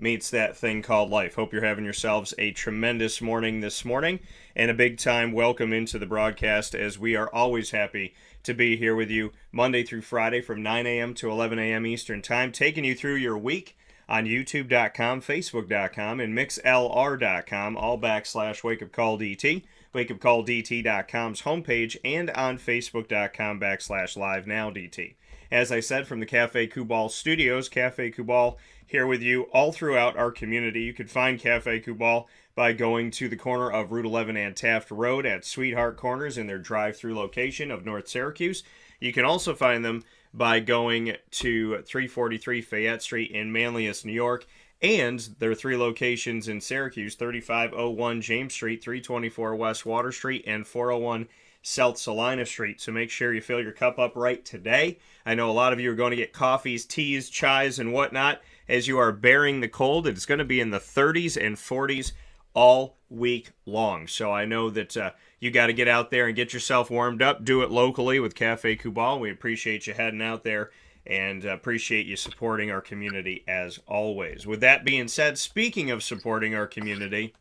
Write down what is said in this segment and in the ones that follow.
meets that thing called life. Hope you're having yourselves a tremendous morning this morning, and a big time welcome into the broadcast, as we are always happy to be here with you Monday through Friday from 9 a.m. to 11 a.m. Eastern Time, taking you through your week on YouTube.com, Facebook.com, and MixLR.com, all / WakeUpCallDT, WakeUpCallDT.com's homepage, and on Facebook.com / LiveNowDT. As I said, from the Cafe Kubal studios, Cafe Kubal here with you all throughout our community. You can find Cafe Kubal by going to the corner of Route 11 and Taft Road at Sweetheart Corners in their drive-through location of North Syracuse. You can also find them by going to 343 Fayette Street in Manlius, New York, and their 3 locations in Syracuse, 3501 James Street, 324 West Water Street, and 401 South Salina Street. So make sure you fill your cup up right today. I know a lot of you are going to get coffees, teas, chais, and whatnot as you are bearing the cold. It's going to be in the 30s and 40s all week long. So I know that you got to get out there and get yourself warmed up. Do it locally with Cafe Kubal. We appreciate you heading out there and appreciate you supporting our community as always. With that being said, speaking of supporting our community,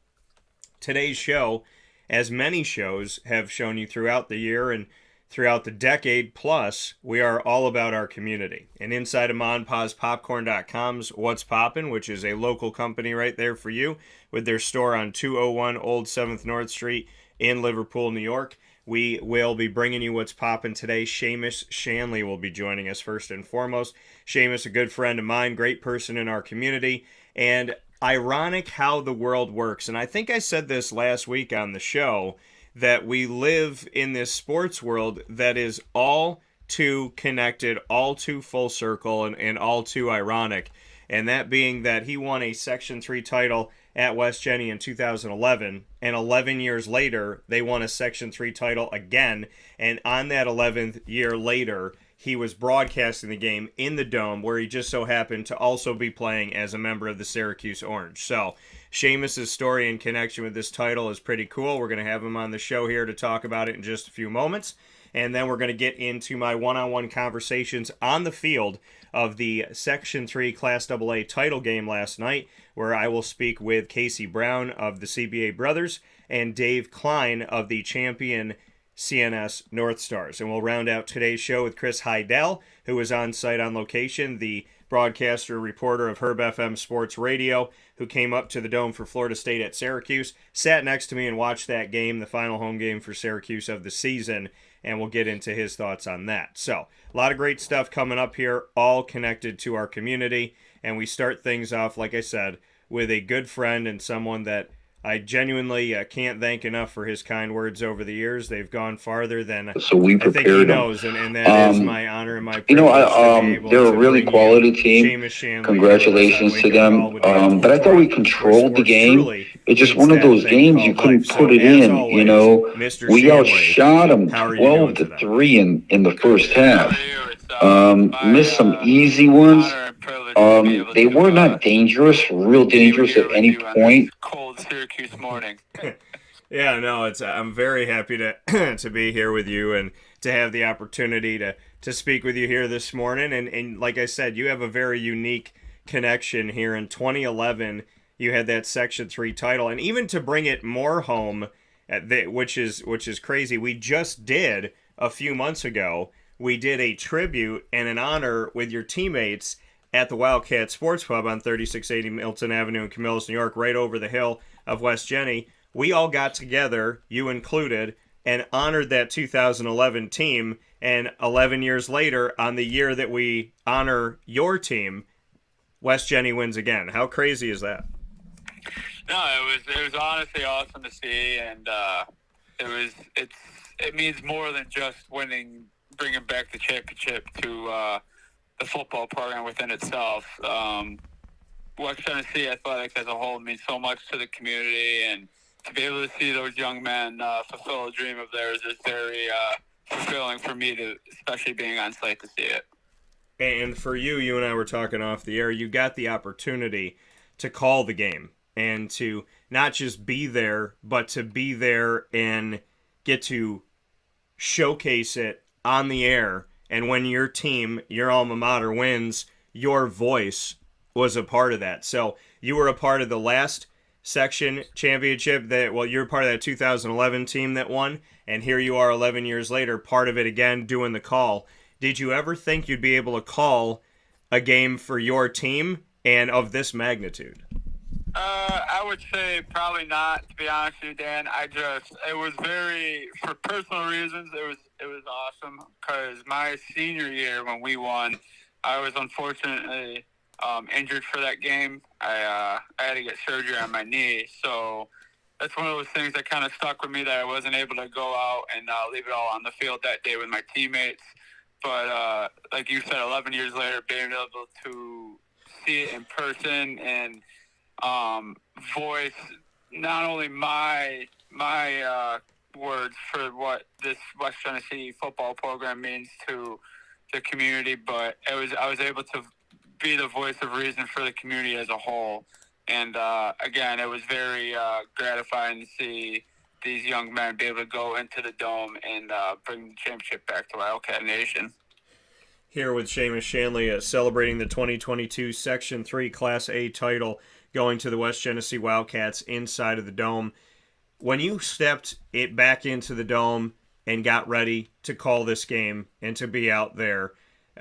today's show, as many shows have shown you throughout the year and throughout the decade plus, we are all about our community. And inside of MonPazPopcorn.com's What's Poppin', which is a local company right there for you, with their store on 201 Old 7th North Street in Liverpool, New York, we will be bringing you What's Poppin' today. Seamus Shanley will be joining us first and foremost. Seamus, a good friend of mine, great person in our community, and ironic how the world works. And I think I said this last week on the show, that we live in this sports world that is all too connected, all too full circle, and all too ironic. And that being that he won a Section 3 title at West Genesee in 2011, and 11 years later, they won a Section 3 title again. And on that 11th year later, he was broadcasting the game in the Dome, where he just so happened to also be playing as a member of the Syracuse Orange. So Seamus' story in connection with this title is pretty cool. We're going to have him on the show here to talk about it in just a few moments. And then we're going to get into my one-on-one conversations on the field of the Section 3 Class AA title game last night, where I will speak with Casey Brown of the CBA Brothers and Dave Kline of the champion CNS North Stars. And we'll round out today's show with Chris Heidel, who is on site on location, the broadcaster reporter of HerbFM Sports Radio, who came up to the Dome for Florida State at Syracuse, sat next to me and watched that game, the final home game for Syracuse of the season, and we'll get into his thoughts on that. So, a lot of great stuff coming up here, all connected to our community, and we start things off, like I said, with a good friend and someone that I genuinely can't thank enough for his kind words over the years. They've gone farther than so we I think he prepared knows, and that is my honor and my You privilege know, to be able they're a to really bring quality you team. Seamus Shanley Congratulations to here with us on Wake Up Call them. with Dan But I thought we Tortora, where controlled the sports game. truly It's just meets one of that those thing games you called couldn't life. So, put it as in. always, Mr. We Shanley, outshot them how are you 12 doing to today? 3 in the first half. My Missed some easy ones. honor and privilege to be able They to, were not dangerous, real be dangerous here at with any you on point. this cold Syracuse morning. Yeah, no, I'm very happy to to be here with you and to have the opportunity to speak with you here this morning. And like I said, you have a very unique connection here. In 2011, you had that Section 3 title, and even to bring it more home, which is crazy. We just did a few months ago. We did a tribute and an honor with your teammates at the Wildcat Sports Pub on 3680 Milton Avenue in Camillus, New York, right over the hill of West Genesee. We all got together, you included, and honored that 2011 team. And 11 years later, on the year that we honor your team, West Genesee wins again. How crazy is that? No, it was honestly awesome to see, and it means more than just winning, bringing back the championship to the football program within itself. West Genesee athletics as a whole means so much to the community, and to be able to see those young men fulfill a dream of theirs is very fulfilling for me, especially being on site to see it. And for you and I were talking off the air, you got the opportunity to call the game and to not just be there, but to be there and get to showcase it on the air. And when your team, your alma mater, wins, your voice was a part of that. So you were a part of the last section championship you're part of that 2011 team that won, and here you are 11 years later, part of it again, doing the call. Did you ever think you'd be able to call a game for your team and of this magnitude? I would say probably not, to be honest with you, Dan. It was for personal reasons, it was awesome because my senior year when we won, I was unfortunately injured for that game. I had to get surgery on my knee, so that's one of those things that kind of stuck with me, that I wasn't able to go out and leave it all on the field that day with my teammates. But like you said, 11 years later, being able to see it in person and voice not only my words for what this West Genesee football program means to the community, but I was able to be the voice of reason for the community as a whole. And again, it was very gratifying to see these young men be able to go into the Dome and bring the championship back to Wildcat Nation. Here with Seamus Shanley celebrating the 2022 Section 3 Class A title, going to the West Genesee Wildcats inside of the Dome. When you stepped it back into the Dome and got ready to call this game and to be out there,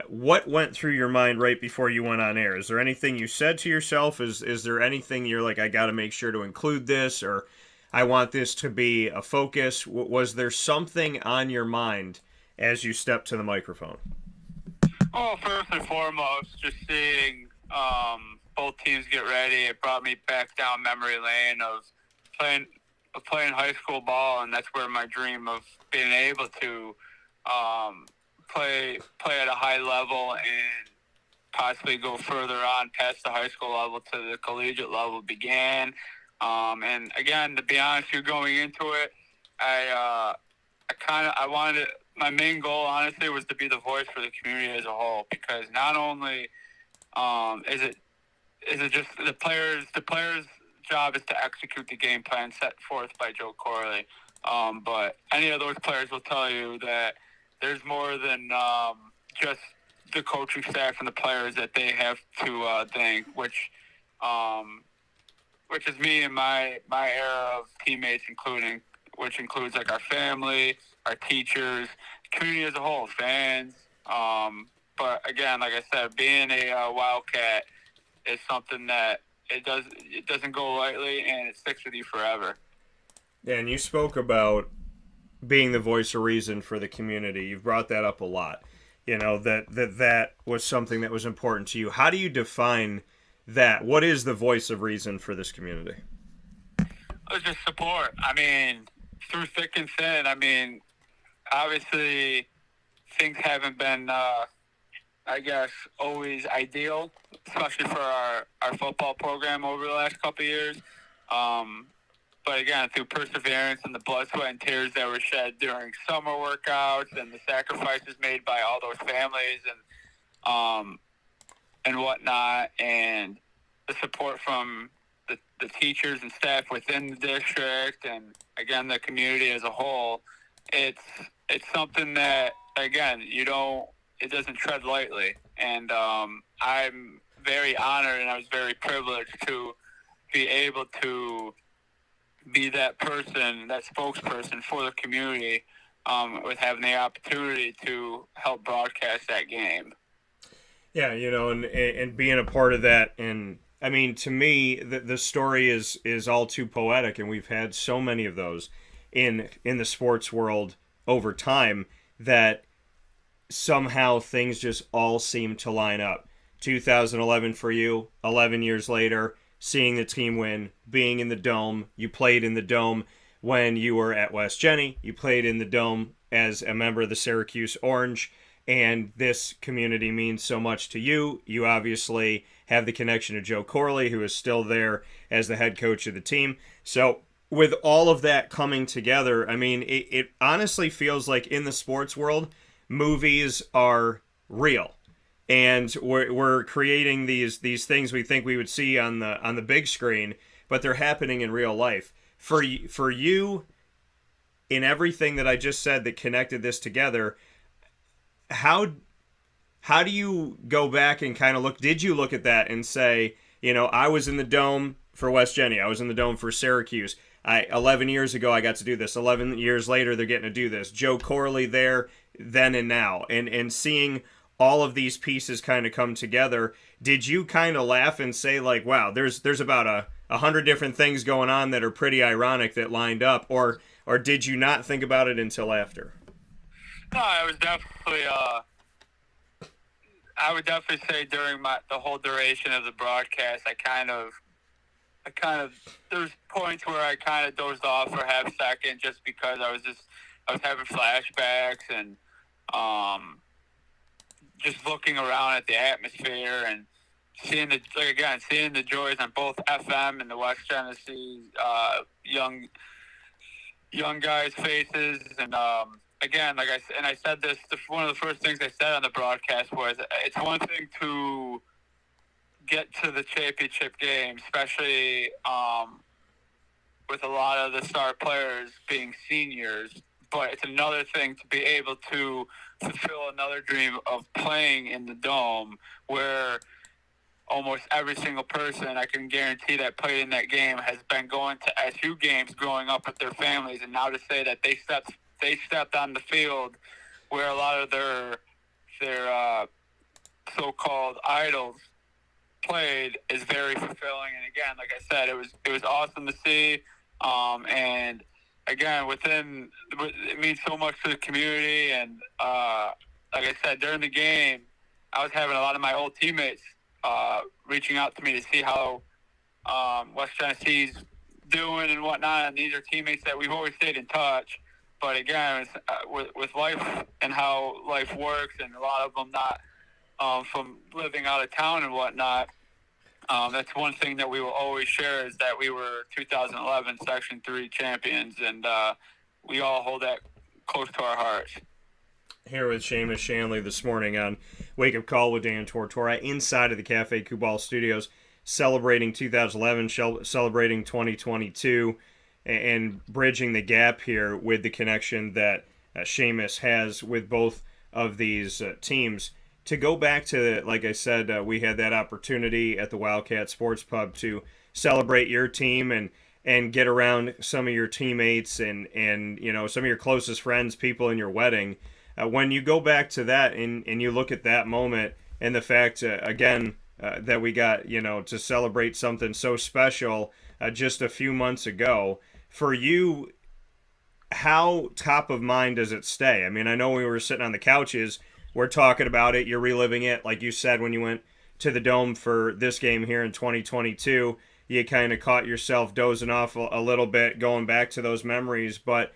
what went through your mind right before you went on air? Is there anything you said to yourself? Is there anything you're like, I got to make sure to include this, or I want this to be a focus? Was there something on your mind as you stepped to the microphone? Well, first and foremost, just seeing both teams get ready, it brought me back down memory lane of playing high school ball, and that's where my dream of being able to play at a high level and possibly go further on past the high school level to the collegiate level began. And again, to be honest, you're going into it, I wanted my main goal, honestly, was to be the voice for the community as a whole, because not only is it just the players' job is to execute the game plan set forth by Joe Corley, but any of those players will tell you that there's more than just the coaching staff and the players that they have to thank, which is me and my era of teammates, which includes like our family, our teachers, community as a whole, fans. But again, like I said, being a Wildcat is something that it doesn't go lightly, and it sticks with you forever. Yeah, and you spoke about being the voice of reason for the community. You've brought that up a lot. You know, that was something that was important to you. How do you define that? What is the voice of reason for this community? It's just support. I mean, through thick and thin. I mean, obviously, things haven't been, I guess, always ideal, especially for our football program over the last couple of years. But again, through perseverance and the blood, sweat, and tears that were shed during summer workouts and the sacrifices made by all those families and whatnot, and the support from the teachers and staff within the district, and again the community as a whole, it's something that, again, it doesn't tread lightly, and I'm very honored and I was very privileged to be able to be that person, that spokesperson for the community, with having the opportunity to help broadcast that game. Yeah, you know, and being a part of that, and I mean, to me, the story is all too poetic, and we've had so many of those in the sports world over time that somehow things just all seem to line up. 2011 for you, 11 years later, seeing the team win, being in the Dome. You played in the Dome when you were at West Genesee. You played in the Dome as a member of the Syracuse Orange, and this community means so much to you. You obviously have the connection to Joe Corley, who is still there as the head coach of the team. So with all of that coming together, I mean, it honestly feels like in the sports world, movies are real. And we're creating these things we think we would see on the big screen, but they're happening in real life. For you, in everything that I just said that connected this together, how how do you go back and kind of look? Did you look at that and say, I was in the dome for West Genesee, I was in the dome for Syracuse. 11 years ago, I got to do this. 11 years later, they're getting to do this. Joe Corley there, then and now, and seeing all of these pieces kind of come together. Did you kind of laugh and say like, wow, there's about 100 different things going on that are pretty ironic that lined up, or did you not think about it until after? No, it was definitely. I would definitely say during the whole duration of the broadcast, I kind of there's points where I kind of dozed off for half a second just because I was having flashbacks and just looking around at the atmosphere and seeing the joys on both FM and the West Genesee young guys' faces. And again, I said this, one of the first things I said on the broadcast was, it's one thing to get to the championship game, especially with a lot of the star players being seniors, but it's another thing to be able to fulfill another dream of playing in the Dome, where almost every single person, I can guarantee, that played in that game has been going to SU games growing up with their families, and now to say that they stepped on the field where a lot of their so-called idols played is very fulfilling. And again, like I said, it was awesome to see. And again, it means so much to the community. And like I said, during the game, I was having a lot of my old teammates reaching out to me to see how West Genesee's doing and whatnot. And these are teammates that we've always stayed in touch. But again, with life and how life works, and a lot of them not from living out of town and whatnot, that's one thing that we will always share, is that we were 2011 Section 3 champions, and we all hold that close to our hearts. Here with Seamus Shanley this morning on Wake Up Call with Dan Tortora inside of the Cafe Kubal Studios, celebrating 2011, celebrating 2022, and bridging the gap here with the connection that Seamus has with both of these teams. To go back to, like I said, we had that opportunity at the Wildcat Sports Pub to celebrate your team and get around some of your teammates and some of your closest friends, people in your wedding. When you go back to that and you look at that moment and the fact, again, that we got, to celebrate something so special just a few months ago, for you, how top of mind does it stay? I mean, I know we were sitting on the couches, we're talking about it, you're reliving it. Like you said, when you went to the Dome for this game here in 2022, you kind of caught yourself dozing off a little bit, going back to those memories. But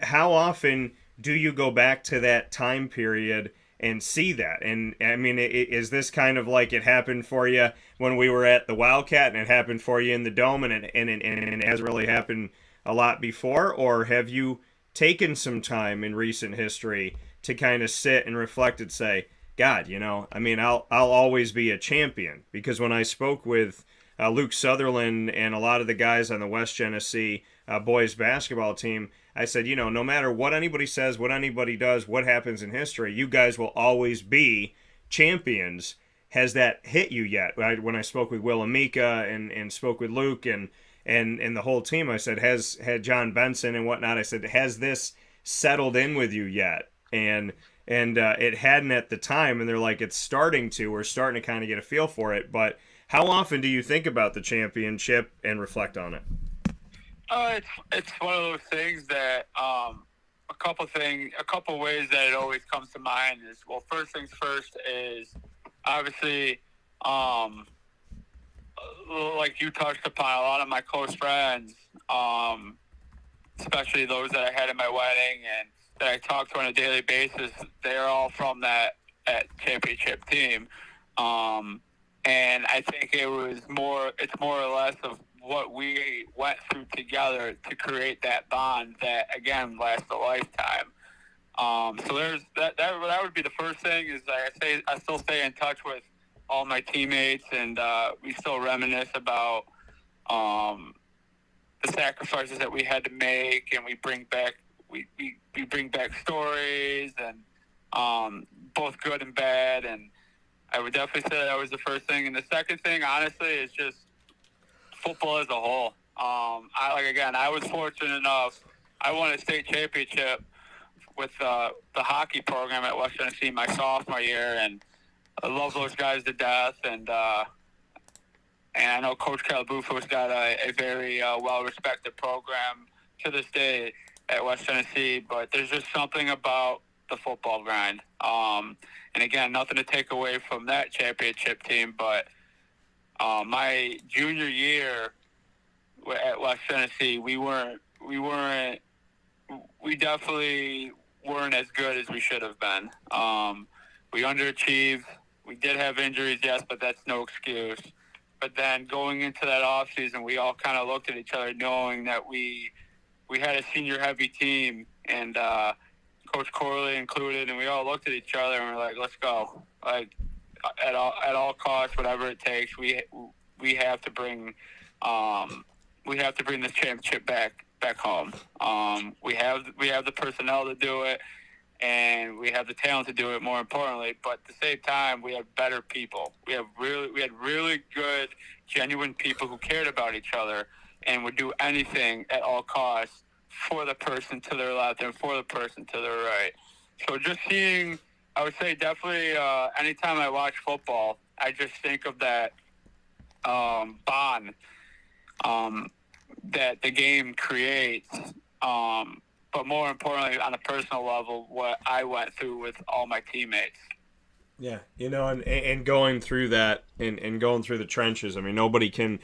how often do you go back to that time period and see that? And I mean, is this kind of like it happened for you when we were at the Wildcat, and it happened for you in the Dome, and it hasn't really happened a lot before? Or have you taken some time in recent history to kind of sit and reflect and say, God, I mean, I'll always be a champion? Because when I spoke with Luke Sutherland and a lot of the guys on the West Genesee boys basketball team, I said, no matter what anybody says, what anybody does, what happens in history, you guys will always be champions. Has that hit you yet? When I spoke with Will Amika and spoke with Luke and the whole team, I said, had John Benson and whatnot, I said, has this settled in with you yet? And it hadn't at the time, and they're like, it's starting to. We're starting to kind of get a feel for it. But how often do you think about the championship and reflect on it? It's one of those things that a couple ways that it always comes to mind is, well, first things first is obviously, like you touched upon, a lot of my close friends, especially those that I had in my wedding and that I talk to on a daily basis, they're all from that championship team. And I think it's more or less of what we went through together to create that bond that, again, lasts a lifetime. So there's that would be the first thing, is I still stay in touch with all my teammates, and we still reminisce about the sacrifices that we had to make, and we bring back stories, and both good and bad. And I would definitely say that was the first thing. And the second thing, honestly, is just football as a whole. I was fortunate enough. I won a state championship with the hockey program at West Genesee my sophomore year, and I love those guys to death. And I know Coach Calabufo's got a very well-respected program to this day at West Genesee, but there's just something about the football grind. And again, nothing to take away from that championship team, but my junior year at West Genesee, we definitely weren't as good as we should have been. We underachieved. We did have injuries, yes, but that's no excuse. But then going into that offseason, we all kind of looked at each other knowing that we had a senior-heavy team, and Coach Corley included, and we all looked at each other and we're like, let's go. Like, at all costs, whatever it takes, we have to bring this championship back home. We have the personnel to do it, and we have the talent to do it, more importantly, but at the same time, we have better people. We had really good, genuine people who cared about each other and would do anything at all costs for the person to their left and for the person to their right. So just seeing, I would say definitely anytime I watch football, I just think of that bond that the game creates. But more importantly, on a personal level, what I went through with all my teammates. Yeah, and going through that and going through the trenches. I mean, nobody can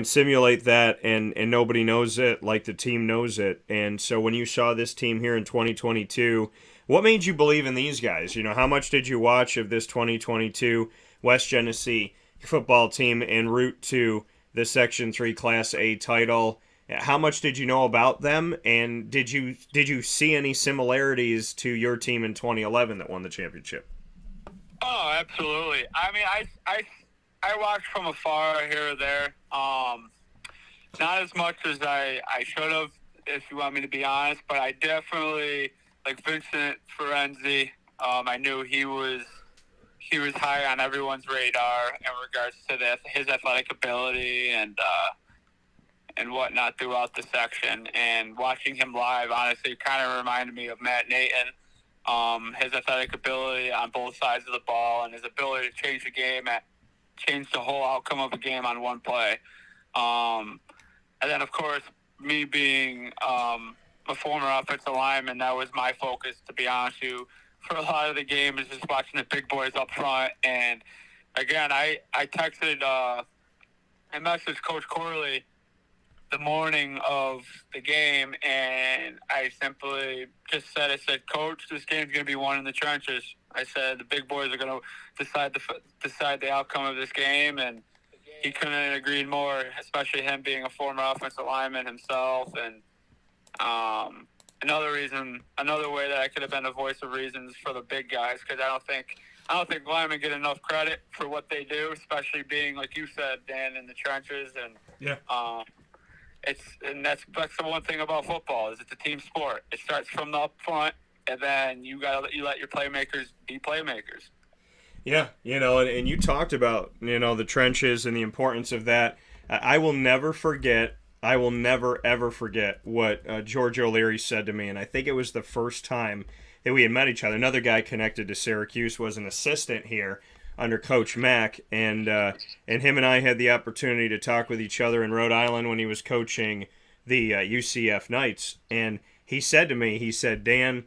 simulate that, and nobody knows it like the team knows it. And so when you saw this team here in 2022, what made you believe in these guys? How much did you watch of this 2022 West Genesee football team en route to the Section 3 Class A title? How much did you know about them, and did you see any similarities to your team in 2011 that won the championship? Oh, absolutely. I mean, I watched from afar here or there. Not as much as I should have, if you want me to be honest, but I definitely, like Vincent Ferenzi, I knew he was high on everyone's radar in regards to his athletic ability and whatnot throughout the section. And watching him live, honestly, kind of reminded me of Matt Nathan. His athletic ability on both sides of the ball and his ability to change the whole outcome of a game on one play. And then, of course, me being a former offensive lineman, that was my focus, to be honest with you, for a lot of the game, is just watching the big boys up front. And, again, I texted and messaged Coach Corley the morning of the game, and I simply just said, Coach, this game's going to be won in the trenches. I said the big boys are going to decide the outcome of this game, and he couldn't have agreed more, especially him being a former offensive lineman himself. And another way that I could have been a voice of reasons for the big guys, because I don't think linemen get enough credit for what they do, especially being, like you said, Dan, in the trenches. And yeah. That's the one thing about football, is it's a team sport. It starts from the up front, and then you let your playmakers be playmakers. Yeah, and you talked about the trenches and the importance of that. I will never ever forget what George O'Leary said to me, and I think it was the first time that we had met each other. Another guy connected to Syracuse was an assistant here under Coach Mack, and him and I had the opportunity to talk with each other in Rhode Island when he was coaching the UCF Knights. And he said to me, Dan,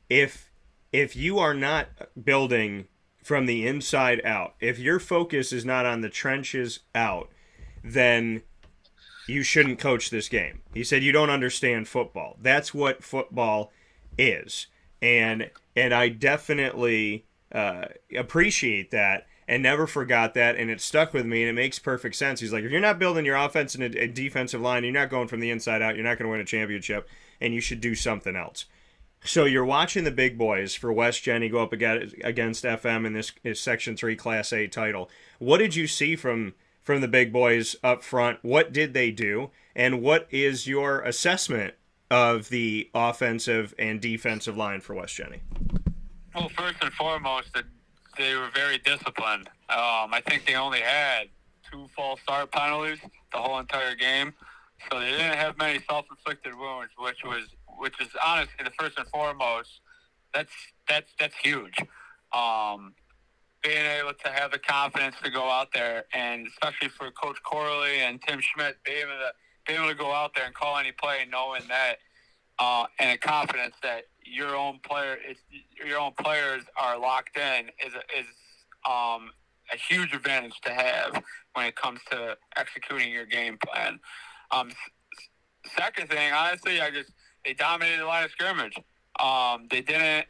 if you are not building from the inside out, if your focus is not on the trenches out, then you shouldn't coach this game. He said, you don't understand football. That's what football is. And I definitely appreciate that and never forgot that, and it stuck with me, and it makes perfect sense. He's like, if you're not building your offense and a defensive line, you're not going from the inside out, you're not going to win a championship, and you should do something else. So you're watching the big boys for West Genny go up against FM in this Section 3 Class A title. What did you see from the big boys up front? What did they do? And what is your assessment of the offensive and defensive line for West Genny? Well, first and foremost, they were very disciplined. I think they only had 2 false start penalties the whole entire game, so they didn't have many self-inflicted wounds, which is honestly the first and foremost. That's huge. Being able to have the confidence to go out there, and especially for Coach Corley and Tim Schmidt, being able to go out there and call any play, knowing that, and a confidence that your own players are locked in is a huge advantage to have when it comes to executing your game plan. Second thing, honestly, they dominated the line of scrimmage. They didn't.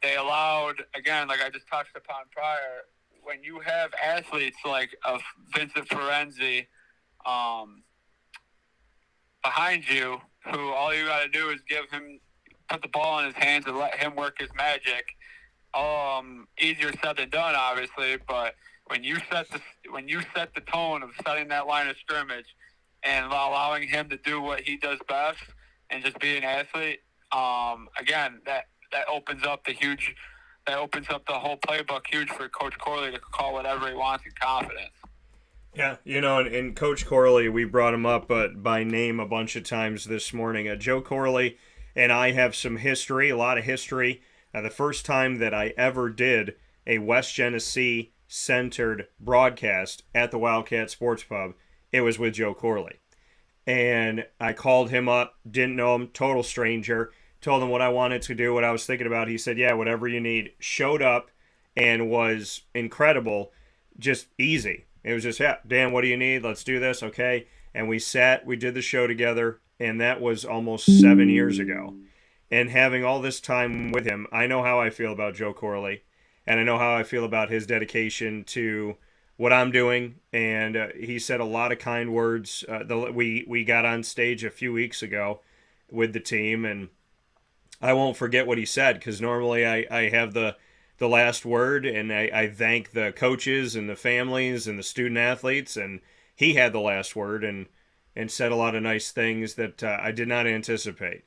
They allowed, again, like I just touched upon prior, when you have athletes like Vincent Ferenzi behind you, who all you got to do is put the ball in his hands and let him work his magic. Easier said than done, obviously, but when you set the tone of setting that line of scrimmage and allowing him to do what he does best and just be an athlete, again, that opens up the whole playbook huge for Coach Corley to call whatever he wants in confidence. Yeah, and Coach Corley, we brought him up by name a bunch of times this morning. Joe Corley and I have some history, a lot of history. The first time that I ever did a West Genesee-centered broadcast at the Wildcat Sports Pub, it was with Joe Corley. And I called him up, didn't know him, total stranger, told him what I wanted to do, what I was thinking about. He said, yeah, whatever you need. Showed up and was incredible, just easy. It was just, yeah, Dan, what do you need? Let's do this, okay? And we did the show together, and that was almost 7 years ago. And having all this time with him, I know how I feel about Joe Corley, and I know how I feel about his dedication to what I'm doing. And he said a lot of kind words. We got on stage a few weeks ago with the team, and I won't forget what he said, because normally I have the last word, and I thank the coaches and the families and the student athletes, and he had the last word and said a lot of nice things that I did not anticipate.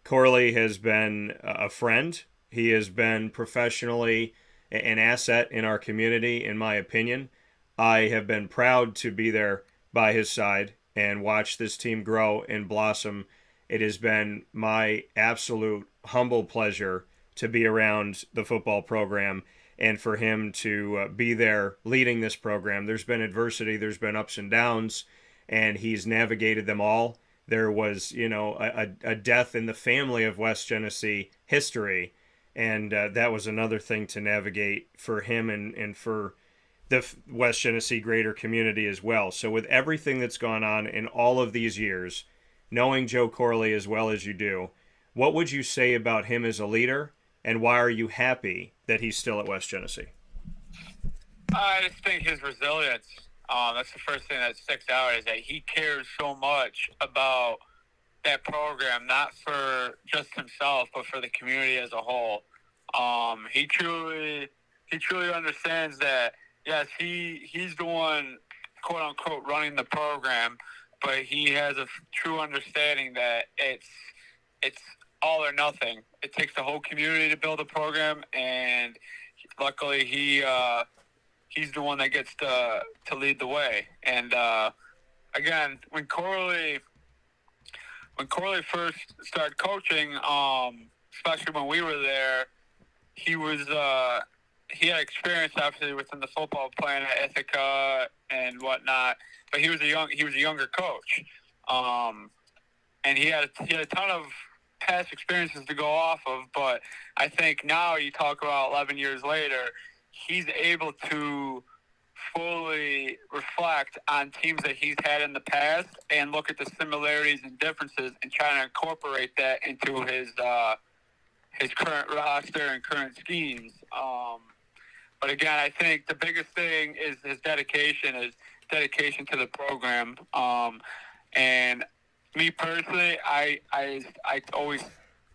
Corley has been a friend. He has been professionally an asset in our community, in my opinion. I have been proud to be there by his side and watch this team grow and blossom. It has been my absolute humble pleasure to be around the football program and for him to be there leading this program. There's been adversity, there's been ups and downs, and he's navigated them all. There was, a death in the family of West Genesee history, and that was another thing to navigate for him and for the West Genesee greater community as well. So with everything that's gone on in all of these years, knowing Joe Corley as well as you do, what would you say about him as a leader, and why are you happy that he's still at West Genesee? I just think his resilience, that's the first thing that sticks out, is that he cares so much about that program, not for just himself, but for the community as a whole. He truly understands that, yes, he's the one, quote unquote, running the program, but he has a true understanding that it's all or nothing. It takes the whole community to build a program, and luckily he's the one that gets to lead the way. And again, when Corley first started coaching, especially when we were there, he had experience obviously within the football plan at Ithaca and whatnot, but he was a younger coach, and he had a ton of past experiences to go off of. But I think now you talk about 11 years later, he's able to fully reflect on teams that he's had in the past and look at the similarities and differences and try to incorporate that into his current roster and current schemes. But again, I think the biggest thing is his dedication to the program. And me personally, I always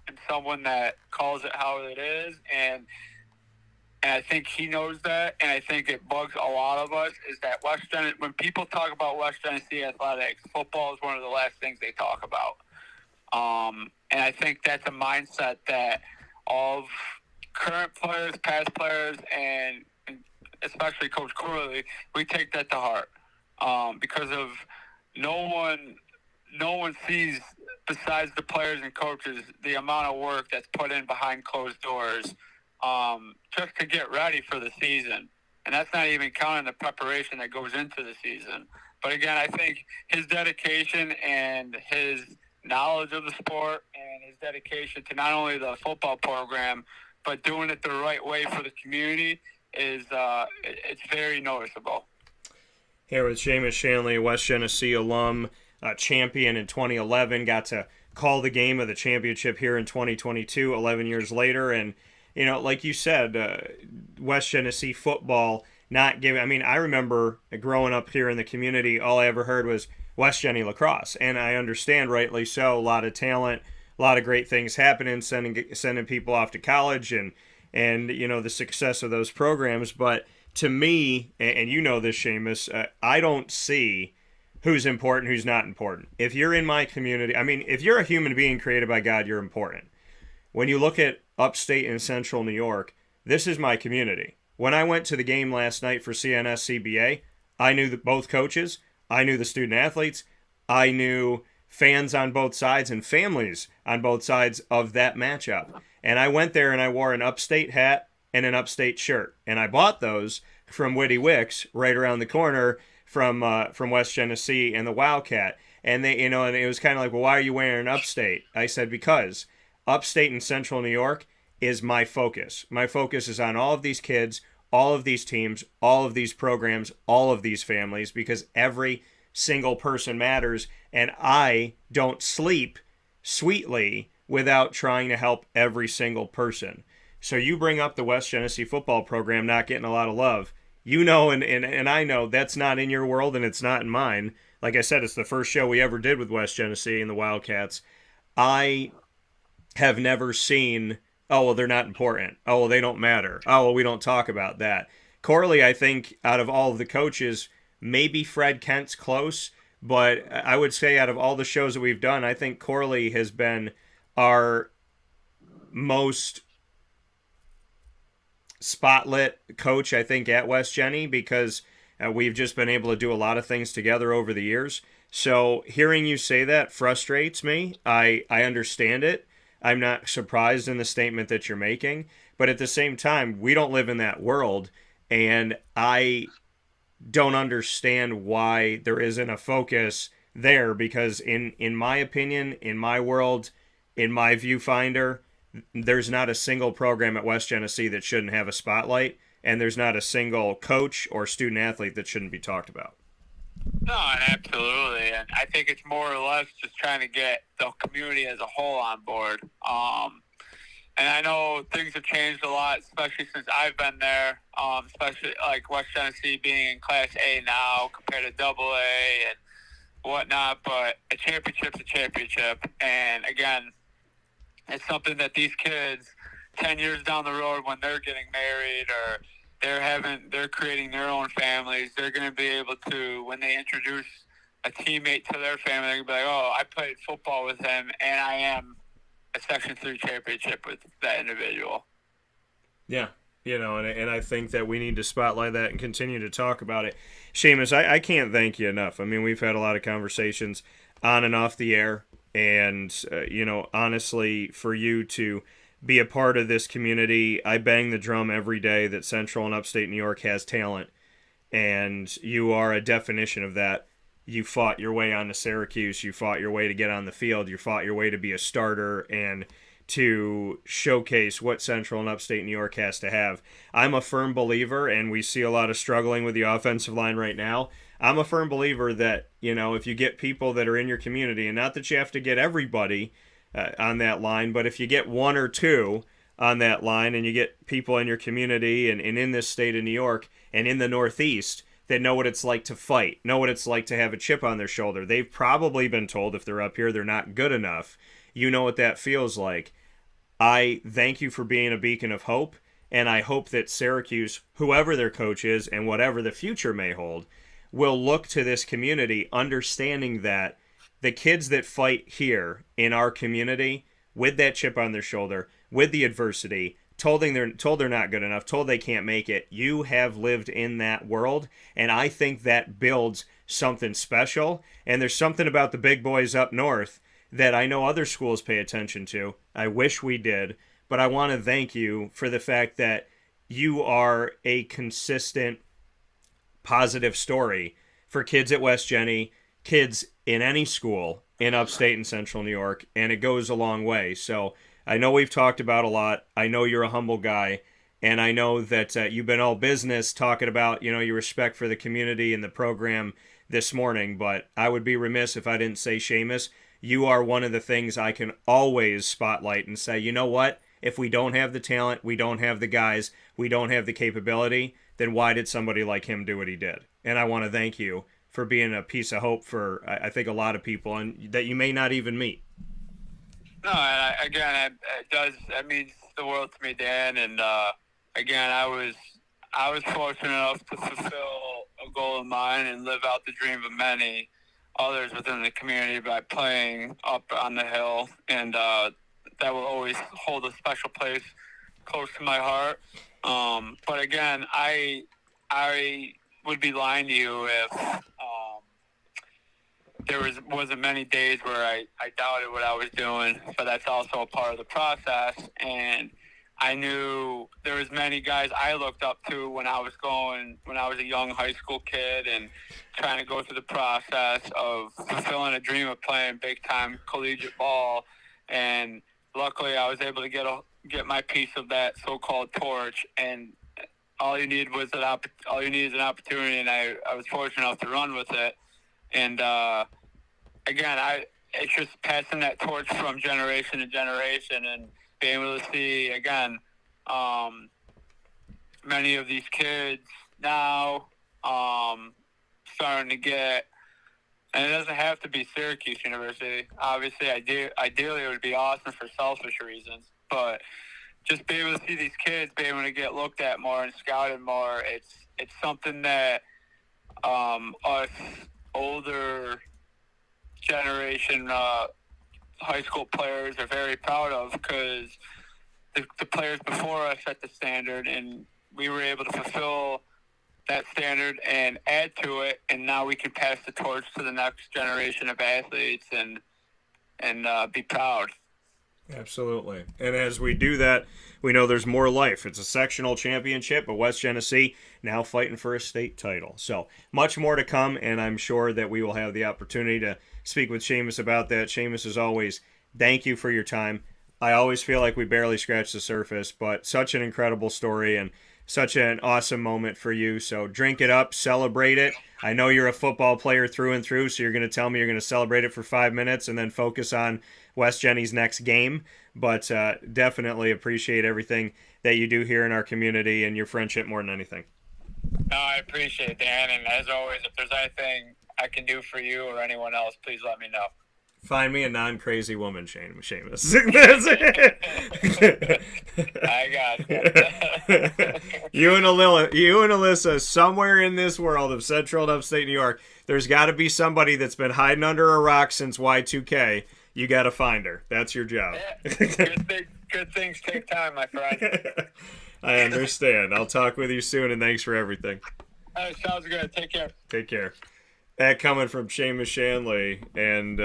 am someone that calls it how it is, and I think he knows that, and I think it bugs a lot of us, is that when people talk about West Genesee athletics, football is one of the last things they talk about. And I think that's a mindset that all of current players, past players, and especially Coach Corley, we take that to heart because of no one sees besides the players and coaches the amount of work that's put in behind closed doors just to get ready for the season. And that's not even counting the preparation that goes into the season. But again, I think his dedication and his knowledge of the sport and his dedication to not only the football program, but doing it the right way for the community is it's very noticeable. Here with Seamus Shanley, West Genesee alum, champion in 2011, got to call the game of the championship here in 2022, 11 years later. And, you know, like you said, West Genesee football not giving, I mean, I remember growing up here in the community, all I ever heard was West Genesee lacrosse. And I understand, rightly so, a lot of talent, a lot of great things happening, sending people off to college and you know, the success of those programs. But to me, and you know this, Seamus, I don't see who's important, who's not important. If you're in my community, I mean, if you're a human being created by God, you're important. When you look at upstate and central New York, this is my community. When I went to the game last night for CNS CBA, I knew both coaches, I knew the student athletes, I knew fans on both sides and families on both sides of that matchup. And I went there and I wore an upstate hat and an upstate shirt. And I bought those from Witty Wicks right around the corner from West Genesee and the Wildcat. And they, you know, and it was kind of like, well, why are you wearing an upstate? I said, because upstate and central New York is my focus. My focus is on all of these kids, all of these teams, all of these programs, all of these families, because every single person matters. And I don't sleep sweetly without trying to help every single person. So you bring up the West Genesee football program not getting a lot of love. You know, and I know that's not in your world and it's not in mine. Like I said, it's the first show we ever did with West Genesee and the Wildcats. I have never seen, oh, well, they're not important. Oh, well, they don't matter. Oh, well, we don't talk about that. Corley, I think, out of all of the coaches, maybe Fred Kent's close, but I would say out of all the shows that we've done, I think Corley has been our most spotlit coach, I think, at West Genny, because we've just been able to do a lot of things together over the years. So hearing you say that frustrates me. I understand it. I'm not surprised in the statement that you're making, but at the same time, we don't live in that world, and I don't understand why there isn't a focus there, because in my opinion, in my world, in my viewfinder, there's not a single program at West Genesee that shouldn't have a spotlight, and there's not a single coach or student athlete that shouldn't be talked about. No, absolutely. And I think it's more or less just trying to get the community as a whole on board. And I know things have changed a lot, especially since I've been there, especially like West Genesee being in Class A now compared to Double A and whatnot. But a championship's a championship. And again, it's something that these kids 10 years down the road, when they're getting married or they're creating their own families, they're going to be able to, when they introduce a teammate to their family, they're going to be like, oh, I played football with him and I am a Section 3 championship with that individual. Yeah, you know, and I think that we need to spotlight that and continue to talk about it. Seamus, I can't thank you enough. I mean, we've had a lot of conversations on and off the air, and, you know, honestly, for you to be a part of this community, I bang the drum every day that Central and Upstate New York has talent, and you are a definition of that. You fought your way onto Syracuse, you fought your way to get on the field, you fought your way to be a starter and to showcase what Central and Upstate New York has to have. I'm a firm believer, and we see a lot of struggling with the offensive line right now. I'm a firm believer that, you know, if you get people that are in your community, and not that you have to get everybody on that line, but if you get one or two on that line and you get people in your community and in this state of New York and in the Northeast that know what it's like to fight, know what it's like to have a chip on their shoulder. They've probably been told if they're up here they're not good enough. You know what that feels like. I thank you for being a beacon of hope, and I hope that Syracuse, whoever their coach is and whatever the future may hold, will look to this community understanding that the kids that fight here in our community with that chip on their shoulder, with the adversity, told they're not good enough, told they can't make it. You have lived in that world, and I think that builds something special. And there's something about the big boys up north that I know other schools pay attention to. I wish we did, but I want to thank you for the fact that you are a consistent positive story for kids at West Genny, kids in any school in upstate and central New York, and it goes a long way. So I know we've talked about a lot. I know you're a humble guy, and I know that you've been all business talking about, your respect for the community and the program this morning, but I would be remiss if I didn't say, Seamus, you are one of the things I can always spotlight and say, you know what? If we don't have the talent, we don't have the guys, we don't have the capability, then why did somebody like him do what he did? And I want to thank you for being a piece of hope for, I think, a lot of people, and that you may not even meet. No, and it means the world to me, Dan. And again, I was fortunate enough to fulfill a goal of mine and live out the dream of many others within the community by playing up on the hill, and that will always hold a special place close to my heart. But again, I would be lying to you if there wasn't many days where I doubted what I was doing, but that's also a part of the process. And I knew there was many guys I looked up to when I was a young high school kid and trying to go through the process of fulfilling a dream of playing big time collegiate ball. And luckily I was able to get my piece of that so-called torch, and all you need is an opportunity, and I was fortunate enough to run with it. And again, it's just passing that torch from generation to generation and being able to see, again, many of these kids now starting to get, and it doesn't have to be Syracuse University. Obviously, ideally it would be awesome for selfish reasons, but just be able to see these kids be able to get looked at more and scouted more. It's something that us older generation high school players are very proud of, because the players before us set the standard, and we were able to fulfill that standard and add to it, and now we can pass the torch to the next generation of athletes and be proud. Absolutely. And as we do that, we know there's more life. It's a sectional championship, but West Genesee now fighting for a state title. So much more to come, and I'm sure that we will have the opportunity to speak with Seamus about that. Seamus, as always, thank you for your time. I always feel like we barely scratched the surface, but such an incredible story and such an awesome moment for you. So drink it up, celebrate it. I know you're a football player through and through, so you're going to tell me you're going to celebrate it for 5 minutes and then focus on West Genny's next game. But definitely appreciate everything that you do here in our community and your friendship more than anything. No, I appreciate it, Dan. And as always, if there's anything I can do for you or anyone else, please let me know. Find me a non-crazy woman, Seamus. I got you. You and Alyssa, somewhere in this world of central and upstate New York, there's got to be somebody that's been hiding under a rock since Y2K. You got to find her. That's your job. Good things take time, my friend. I understand. I'll talk with you soon, and thanks for everything. Sounds good. Take care. Take care. That coming from Seamus Shanley, and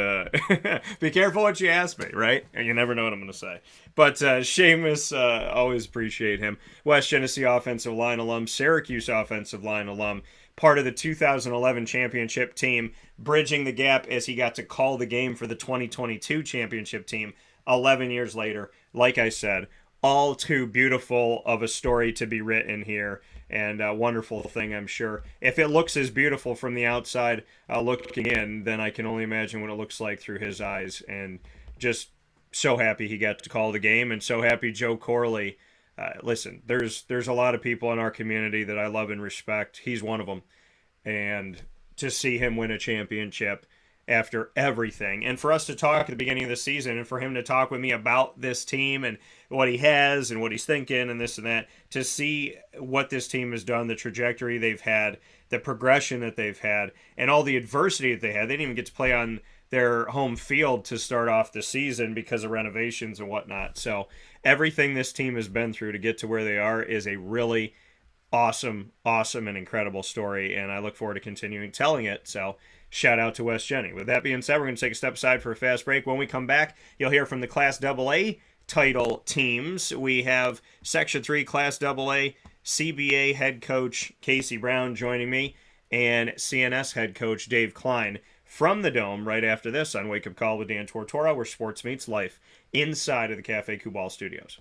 be careful what you ask me, right? You never know what I'm going to say. But Seamus, always appreciate him. West Genesee offensive line alum, Syracuse offensive line alum, part of the 2011 championship team, bridging the gap as he got to call the game for the 2022 championship team 11 years later. Like I said, all too beautiful of a story to be written here. And a wonderful thing, I'm sure. If it looks as beautiful from the outside looking in, then I can only imagine what it looks like through his eyes. And just so happy he got to call the game, and so happy Joe Corley. Listen, there's a lot of people in our community that I love and respect. He's one of them. And to see him win a championship after everything, and for us to talk at the beginning of the season, and for him to talk with me about this team and what he has and what he's thinking and this and that, to see what this team has done, the trajectory they've had, the progression that they've had, and all the adversity that they had. They didn't even get to play on their home field to start off the season because of renovations and whatnot. So everything this team has been through to get to where they are is a really awesome and incredible story, and I look forward to continuing telling it. So shout out to West Genny. With that being said, we're going to take a step aside for a fast break. When we come back, you'll hear from the Class AA title teams. We have Section 3 Class AA CBA head coach Casey Brown joining me, and CNS head coach Dave Kline from the Dome right after this on Wake Up Call with Dan Tortora, where sports meets life, inside of the Cafe Kubal studios.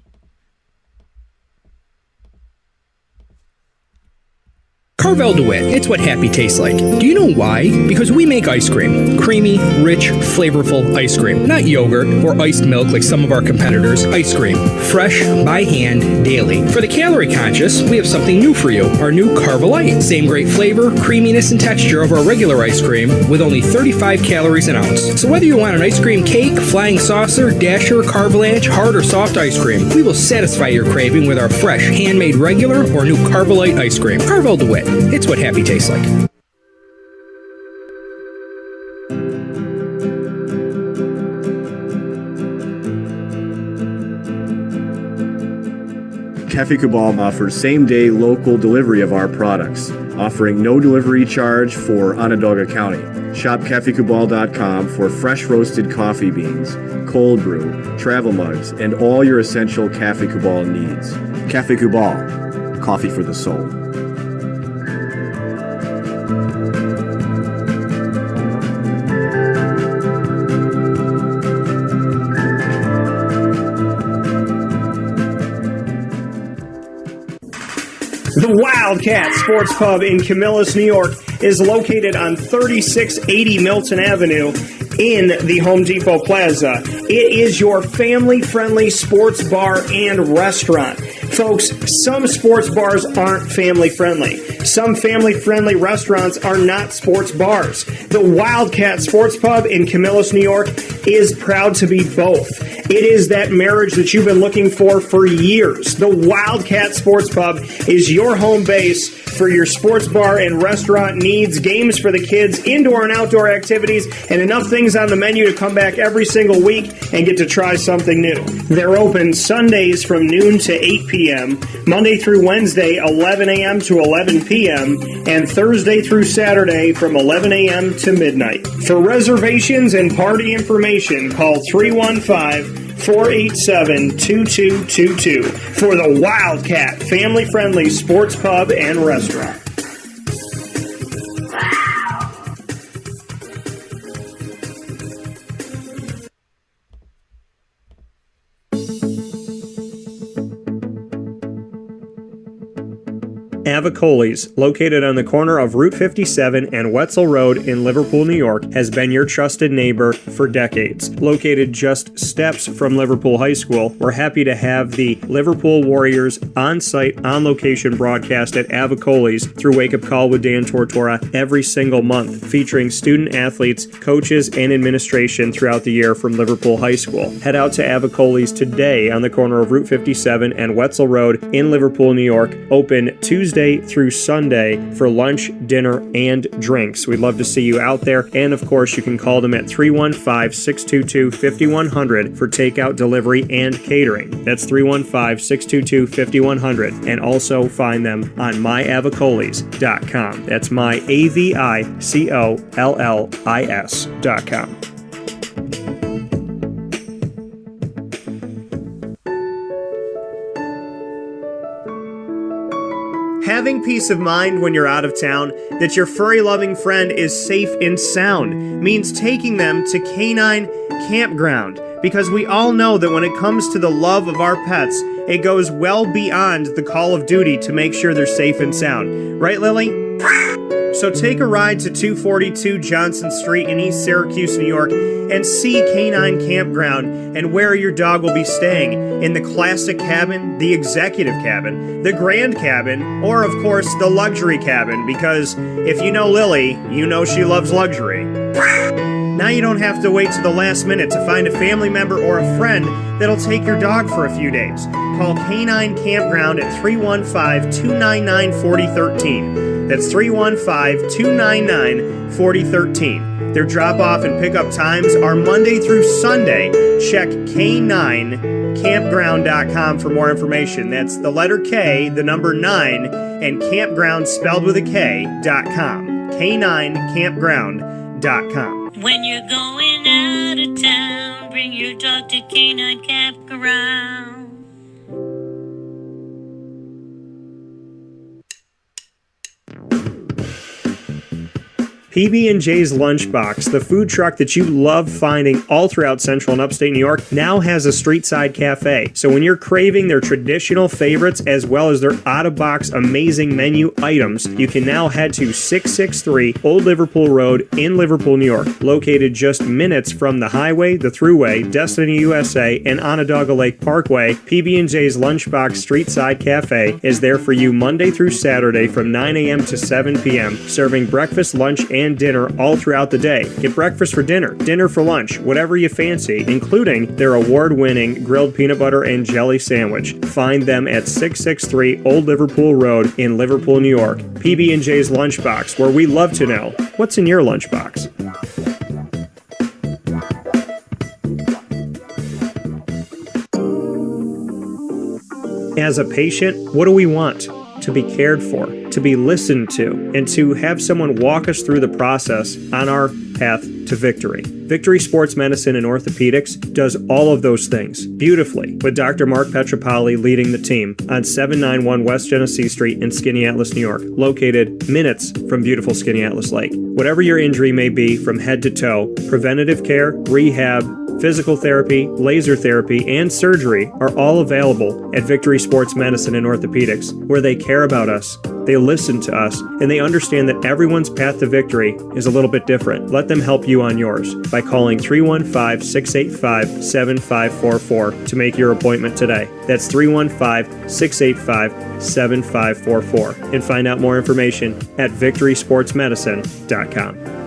Carvel DeWitt, it's what happy tastes like. Do you know why? Because we make ice cream. Creamy, rich, flavorful ice cream. Not yogurt or iced milk like some of our competitors. Ice cream. Fresh, by hand, daily. For the calorie conscious, we have something new for you. Our new Carvelite. Same great flavor, creaminess, and texture of our regular ice cream with only 35 calories an ounce. So whether you want an ice cream cake, flying saucer, dasher, carvalanche, hard or soft ice cream, we will satisfy your craving with our fresh, handmade regular or new Carvelite ice cream. Carvel DeWitt. It's what happy tastes like. Cafe Kubal offers same-day local delivery of our products, offering no delivery charge for Onondaga County. Shop cafekubal.com for fresh roasted coffee beans, cold brew, travel mugs, and all your essential Cafe Kubal needs. Cafe Kubal, coffee for the soul. The Wildcat Sports Pub in Camillus, New York is located on 3680 Milton Avenue in the Home Depot Plaza. It is your family-friendly sports bar and restaurant. Folks, some sports bars aren't family-friendly. Some family-friendly restaurants are not sports bars. The Wildcat Sports Pub in Camillus, New York is proud to be both. It is that marriage that you've been looking for years. The Wildcat Sports Pub is your home base for your sports bar and restaurant needs, games for the kids, indoor and outdoor activities, and enough things on the menu to come back every single week and get to try something new. They're open Sundays from noon to 8 p.m., Monday through Wednesday, 11 a.m. to 11 p.m., and Thursday through Saturday from 11 a.m. to midnight. For reservations and party information, call 315-487-2222 for the Wildcat family-friendly sports pub and restaurant. Avicoli's, located on the corner of Route 57 and Wetzel Road in Liverpool, New York, has been your trusted neighbor for decades. Located just steps from Liverpool High School, we're happy to have the Liverpool Warriors on-site, on-location broadcast at Avicoli's through Wake Up Call with Dan Tortora every single month, featuring student athletes, coaches, and administration throughout the year from Liverpool High School. Head out to Avicoli's today on the corner of Route 57 and Wetzel Road in Liverpool, New York, open Tuesday through Sunday for lunch, dinner, and drinks. We'd love to see you out there, and of course you can call them at 315-622-5100 for takeout, delivery, and catering. That's 315-622-5100, and also find them on myavicoli's.com. That's myaviccollis.com. Having peace of mind when you're out of town that your furry-loving friend is safe and sound means taking them to Kline Campground, because we all know that when it comes to the love of our pets, it goes well beyond the call of duty to make sure they're safe and sound. Right, Lily? So take a ride to 242 Johnson Street in East Syracuse, New York, and see Kline Campground and where your dog will be staying, in the classic cabin, the executive cabin, the grand cabin, or of course the luxury cabin, because if you know Lily, you know she loves luxury. Now you don't have to wait to the last minute to find a family member or a friend that'll take your dog for a few days. Call Kline Campground at 315-299-4013. That's 315-299-4013. Their drop-off and pickup times are Monday through Sunday. Check K9campground.com for more information. That's the letter K, the number 9, and campground spelled with a K.com. K9campground.com. When you're going out of town, bring your dog to K9 Campground. PB&J's Lunchbox, the food truck that you love finding all throughout central and upstate New York, now has a street-side cafe. So when you're craving their traditional favorites as well as their out-of-box amazing menu items, you can now head to 663 Old Liverpool Road in Liverpool, New York. Located just minutes from the highway, the Thruway, Destiny USA, and Onondaga Lake Parkway, PB&J's Lunchbox Street-Side Cafe is there for you Monday through Saturday from 9 a.m. to 7 p.m., serving breakfast, lunch, and dinner all throughout the day. Get breakfast for dinner, dinner for lunch, whatever you fancy, including their award-winning grilled peanut butter and jelly sandwich. Find them at 663 Old Liverpool Road in Liverpool, New York. PB&J's Lunchbox, where we love to know what's in your lunchbox. As a patient, what do we want? To be cared for, to be listened to, and to have someone walk us through the process on our path to victory. Victory Sports Medicine and Orthopedics does all of those things beautifully, with Dr. Mark Petropoli leading the team on 791 West Genesee Street in Skaneateles, New York, located minutes from beautiful Skaneateles Lake. Whatever your injury may be from head to toe, preventative care, rehab, physical therapy, laser therapy, and surgery are all available at Victory Sports Medicine and Orthopedics, where they care about us, they listen to us, and they understand that everyone's path to victory is a little bit different. Let them help you on yours by calling 315-685-7544 to make your appointment today. That's 315-685-7544. And find out more information at victorysportsmedicine.com.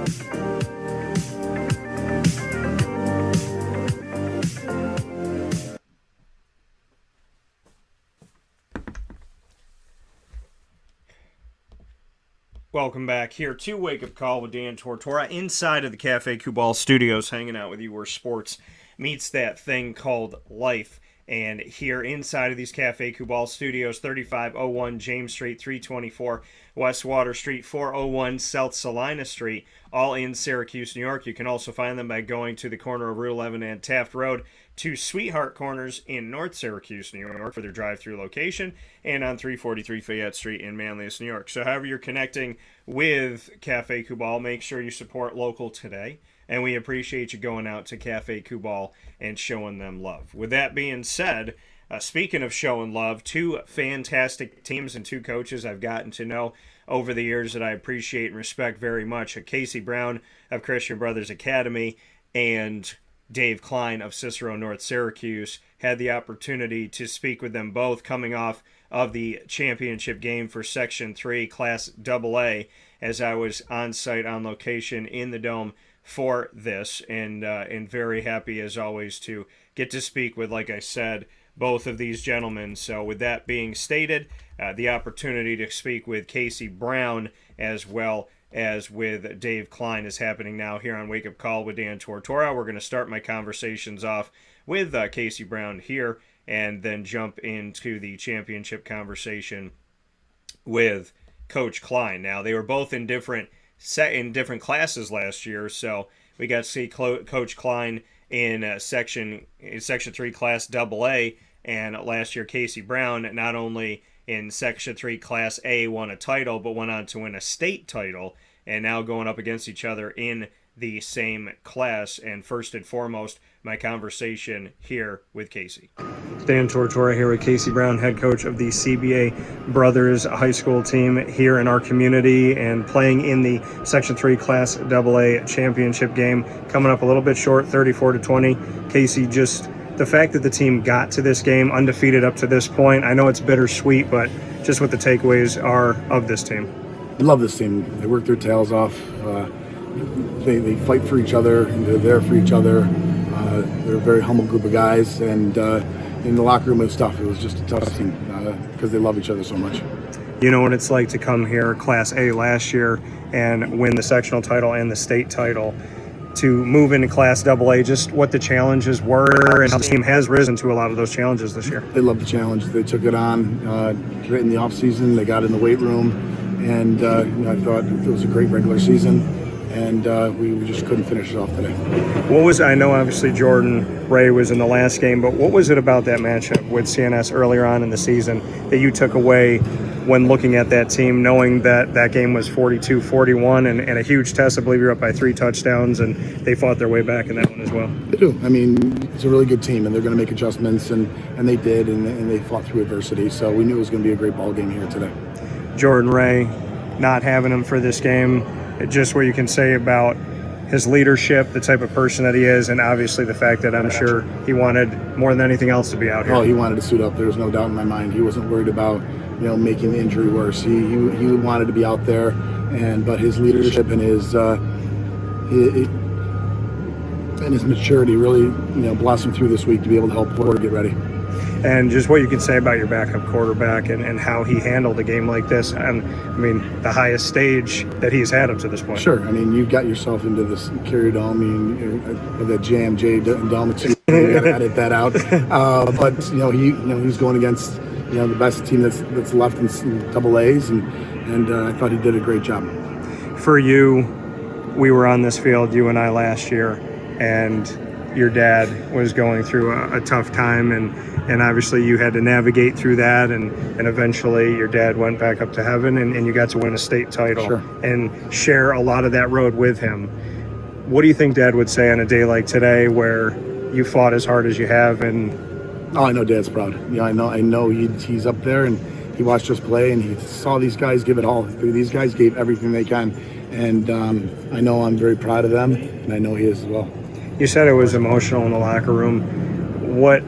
Welcome back here to Wake Up Call with Dan Tortora inside of the Cafe Kubal studios, hanging out with you where sports meets that thing called life. And here inside of these Cafe Kubal studios, 3501 James Street, 324 West Water Street, 401 South Salina Street, all in Syracuse, New York. You can also find them by going to the corner of Route 11 and Taft Road to Sweetheart Corners in North Syracuse, New York for their drive-through location, and on 343 Fayette Street in Manlius, New York. So however you're connecting with Cafe Kubal, make sure you support local today. And we appreciate you going out to Cafe Kubal and showing them love. With that being said, speaking of showing love, two fantastic teams and two coaches I've gotten to know over the years that I appreciate and respect very much. Casey Brown of Christian Brothers Academy and Dave Kline of Cicero North Syracuse. Had the opportunity to speak with them both coming off of the championship game for Section 3 Class AA as I was on site on location in the Dome for this, and very happy as always to get to speak with, like I said, both of these gentlemen. So with that being stated, the opportunity to speak with Casey Brown as well as with Dave Kline is happening now here on Wake Up Call with Dan Tortora. We're going to start my conversations off with Casey Brown here and then jump into the championship conversation with Coach Kline. Now, they were both in different classes last year, so we got to see Coach Kline in Section 3 Class AA, and last year Casey Brown, not only in Section 3 Class A, won a title, but went on to win a state title, and now going up against each other in the same class. And first and foremost, my conversation here with Casey. Dan Tortora here with Casey Brown, head coach of the CBA Brothers high school team here in our community and playing in the Section 3 Class AA championship game. Coming up a little bit short, 34-20. Casey, just the fact that the team got to this game undefeated up to this point, I know it's bittersweet, but just what the takeaways are of this team. I love this team. They work their tails off. They fight for each other, and they're there for each other. They're a very humble group of guys, and in the locker room and stuff, it was just a tough team because they love each other so much. You know what it's like to come here, Class A last year, and win the sectional title and the state title. To move into Class AA, just what the challenges were and how the team has risen to a lot of those challenges this year. They loved the challenge. They took it on right in the off season. They got in the weight room, and I thought it was a great regular season, and we just couldn't finish it off today. I know obviously Jordan Ray was in the last game, but what was it about that matchup with CNS earlier on in the season that you took away when looking at that team, knowing that that game was 42-41 and a huge test? I believe you're up by 3 touchdowns, and they fought their way back in that one as well. They do. I mean, it's a really good team, and they're going to make adjustments, and they did, and they fought through adversity. So we knew it was going to be a great ball game here today. Jordan Ray, not having him for this game, just what you can say about his leadership, the type of person that he is, and obviously the fact that I'm sure he wanted more than anything else to be out here. Oh, he wanted to suit up. There was no doubt in my mind. He wasn't worried about making the injury worse. He wanted to be out there, but his leadership and his maturity really blossomed through this week to be able to help Porter get ready. And just what you can say about your backup quarterback and how he handled a game like this, and I mean the highest stage that he's had up to this point. Sure. I mean, you got yourself into this Carrier Dome, with that JMJ Dome. You got to edit that out. But he's going against the best team that's left in double A's, and I thought he did a great job. For you, we were on this field, you and I, last year, and your dad was going through a tough time, and obviously you had to navigate through that, and eventually your dad went back up to heaven, and you got to win a state title. Sure. And share a lot of that road with him. What do you think Dad would say on a day like today where you fought as hard as you have? Oh, I know Dad's proud. I know he's up there, and he watched us play, and he saw these guys give it all. These guys gave everything they can, and I know I'm very proud of them, and I know he is as well. You said it was emotional in the locker room. What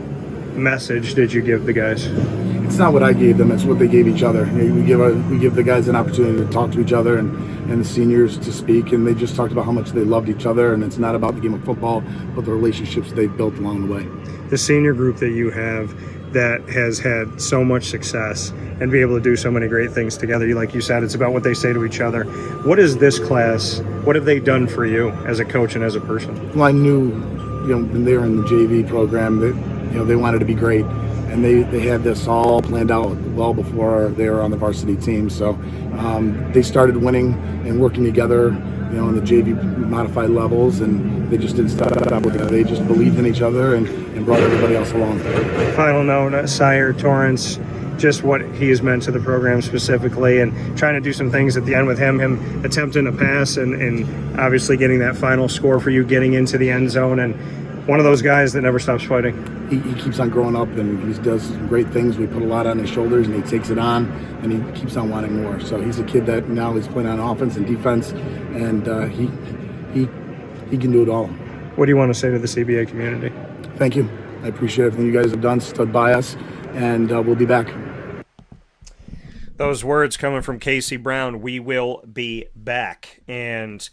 message did you give the guys? It's not what I gave them, it's what they gave each other. We give the guys an opportunity to talk to each other and the seniors to speak, and they just talked about how much they loved each other, and it's not about the game of football, but the relationships they've built along the way. The senior group that you have that has had so much success and be able to do so many great things together, like you said, it's about what they say to each other. What is this class, what have they done for you as a coach and as a person? Well, I knew, when they were in the JV program, that they wanted to be great, and they had this all planned out well before they were on the varsity team. So they started winning and working together, in the JV modified levels, and they just didn't stop with it. They just believed in each other and brought everybody else along. Final note, Sire Torrance, just what he has meant to the program specifically, and trying to do some things at the end with him attempting a pass and obviously getting that final score for you, getting into the end zone, and one of those guys that never stops fighting. He keeps on growing up, and he does great things. We put a lot on his shoulders, and he takes it on, and he keeps on wanting more. So he's a kid that now he's playing on offense and defense, and he can do it all. What do you want to say to the CBA community? Thank you. I appreciate everything you guys have done, stood by us, and we'll be back. Those words coming from Casey Brown, we will be back. And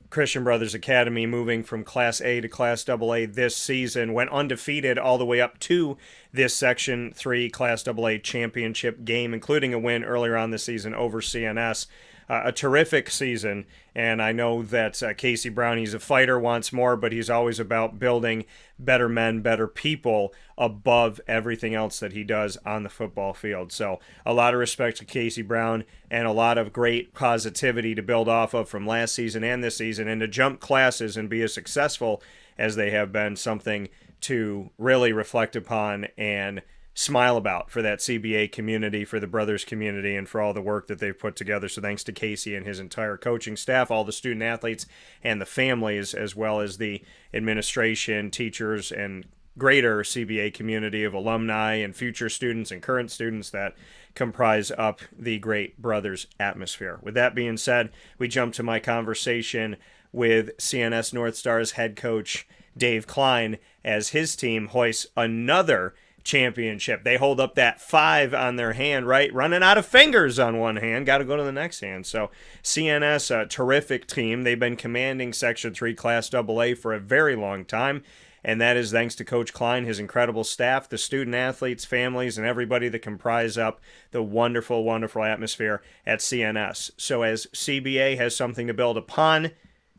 Christian Brothers Academy moving from Class A to Class AA this season, went undefeated all the way up to this Section 3 Class AA championship game, including a win earlier on this season over CNS. A terrific season, and I know that Casey Brown, he's a fighter, wants more, but he's always about building better men, better people above everything else that he does on the football field. So a lot of respect to Casey Brown and a lot of great positivity to build off of from last season and this season, and to jump classes and be as successful as they have been, something to really reflect upon and smile about for that CBA community, for the Brothers community, and for all the work that they've put together. So thanks to Casey and his entire coaching staff, all the student athletes and the families, as well as the administration, teachers, and greater CBA community of alumni and future students and current students that comprise up the great Brothers atmosphere. With that being said, we jump to my conversation with CNS North Stars head coach Dave Kline as his team hoists another championship. They hold up that 5 on their hand, right? Running out of fingers on one hand. Got to go to the next hand. So CNS, a terrific team. They've been commanding Section 3 Class AA for a very long time. And that is thanks to Coach Kline, his incredible staff, the student athletes, families, and everybody that comprise up the wonderful, wonderful atmosphere at CNS. So as CBA has something to build upon,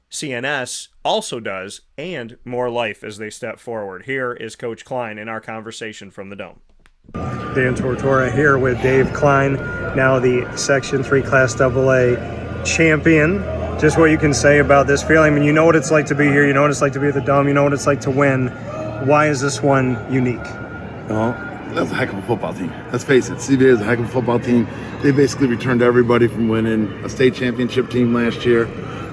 CNS also does, and more life as they step forward. Here is Coach Kline in our conversation from the Dome. Dan Tortora here with Dave Kline, now the Section 3 Class AA champion. Just what you can say about this feeling. I mean, you know what it's like to be here. You know what it's like to be at the Dome. You know what it's like to win. Why is this one unique? Well, that's a heck of a football team. Let's face it, CBA is a heck of a football team. They basically returned everybody from winning a state championship team last year,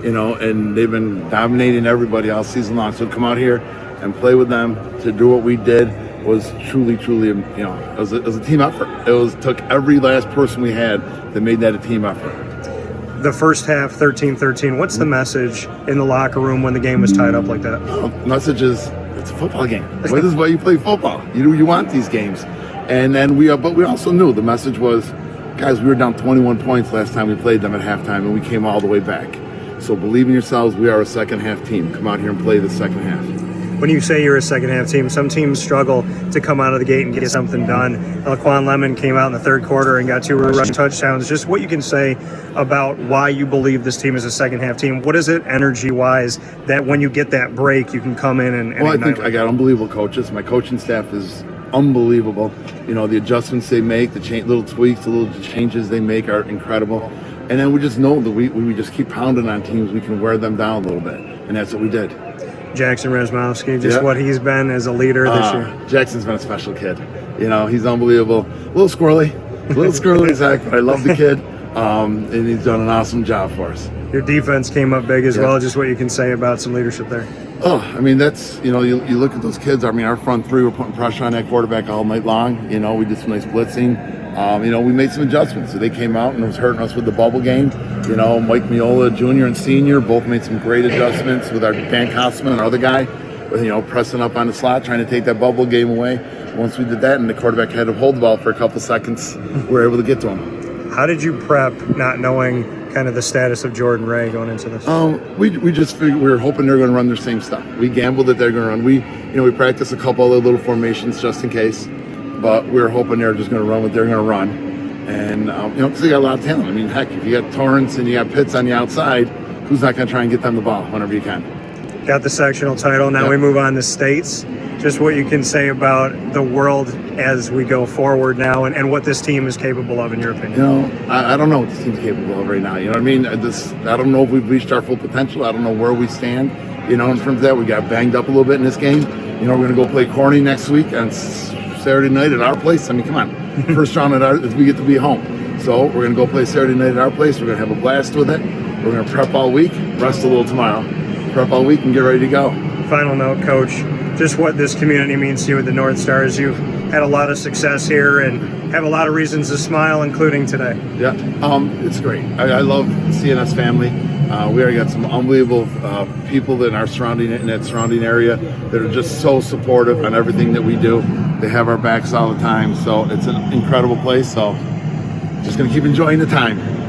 and they've been dominating everybody all season long. So to come out here and play with them, to do what we did, was truly, it was a team effort. Took every last person we had that made that a team effort. The first half, 13-13. What's the message in the locker room when the game was tied up like that? The message is, it's a football game. This is why you play football. You want these games. And then but we also knew the message was, guys, we were down 21 points last time we played them at halftime, and we came all the way back. So believe in yourselves. We are a second half team. Come out here and play the second half. When you say you're a second half team, some teams struggle to come out of the gate and get something done. Laquan Lemon came out in the third quarter and got 2 rushing touchdowns. Just what you can say about why you believe this team is a second half team. What is it energy wise that when you get that break, you can come in and I think I got unbelievable coaches. My coaching staff is unbelievable. The adjustments they make, the little tweaks, the little changes they make are incredible. And then we just know that we just keep pounding on teams. We can wear them down a little bit. And that's what we did. Jackson Razmowski, just what he's been as a leader this year. Jackson's been a special kid. He's unbelievable. A little squirrely, Zach, but I love the kid. And he's done an awesome job for us. Your defense came up big as well. Just what you can say about some leadership there. That's, you look at those kids. Our front three were putting pressure on that quarterback all night long. We did some nice blitzing. We made some adjustments. So they came out and it was hurting us with the bubble game. Mike Miola, Jr. and Senior, both made some great adjustments with our Dan Kosman, our other guy, pressing up on the slot, trying to take that bubble game away. Once we did that and the quarterback had to hold the ball for a couple seconds, we were able to get to him. How did you prep, not knowing kind of the status of Jordan Ray going into this? We just figured we were hoping they're going to run their same stuff. We gambled that they're going to run. We practiced a couple other little formations just in case, but we were hoping they're just going to run what they're going to run. And, because they got a lot of talent. Heck, if you got Torrance and you got Pitts on the outside, who's not going to try and get them the ball whenever you can? Got the sectional title. Now we move on to states. Just what you can say about the world as we go forward now and what this team is capable of, in your opinion. I don't know what this team's capable of right now. I don't know if we've reached our full potential. I don't know where we stand. In terms of that, we got banged up a little bit in this game. We're going to go play Corny next week on Saturday night at our place. Come on. First round we get to be home. So we're going to go play Saturday night at our place. We're going to have a blast with it. We're going to prep all week, rest a little tomorrow. Prep all week and get ready to go. Final note, Coach, just what this community means to you with the North Stars. You've had a lot of success here and have a lot of reasons to smile, including today. Yeah, it's great. I love the CNS family. We already got some unbelievable people in that surrounding area that are just so supportive on everything that we do. They have our backs all the time, so it's an incredible place. So just going to keep enjoying the time.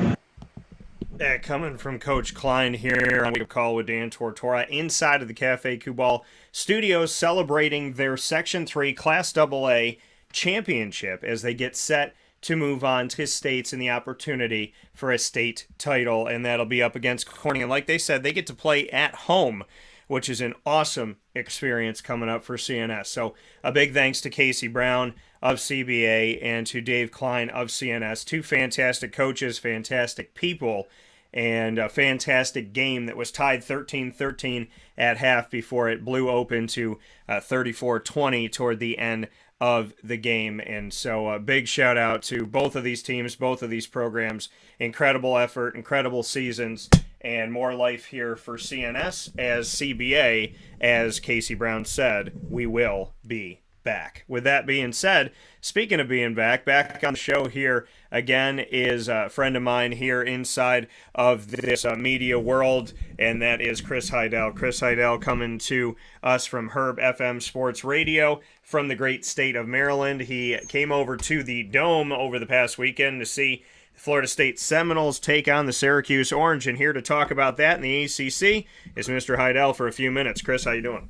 Yeah, coming from Coach Kline here on Wake Up Call with Dan Tortora inside of the Cafe Kubal Studios, celebrating their Section 3 Class AA championship as they get set to move on to states and the opportunity for a state title, and that'll be up against Corning. And like they said, they get to play at home, which is an awesome experience coming up for CNS. So a big thanks to Casey Brown of CBA and to Dave Kline of CNS, two fantastic coaches, fantastic people, and a fantastic game that was tied 13-13 at half before it blew open to 34-20 toward the end of the game. And so a big shout out to both of these teams, both of these programs. Incredible effort, incredible seasons, and more life here for CNS as CBA, as Casey Brown said, we will be back. With that being said, speaking of being back on the show here again is a friend of mine here inside of this media world, and that is Chris Heidel. Chris Heidel coming to us from HerbFM Sports Radio from the great state of Maryland. He came over to the Dome over the past weekend to see Florida State Seminoles take on the Syracuse Orange, and here to talk about that in the ACC is Mr. Heidel for a few minutes. Chris, how you doing?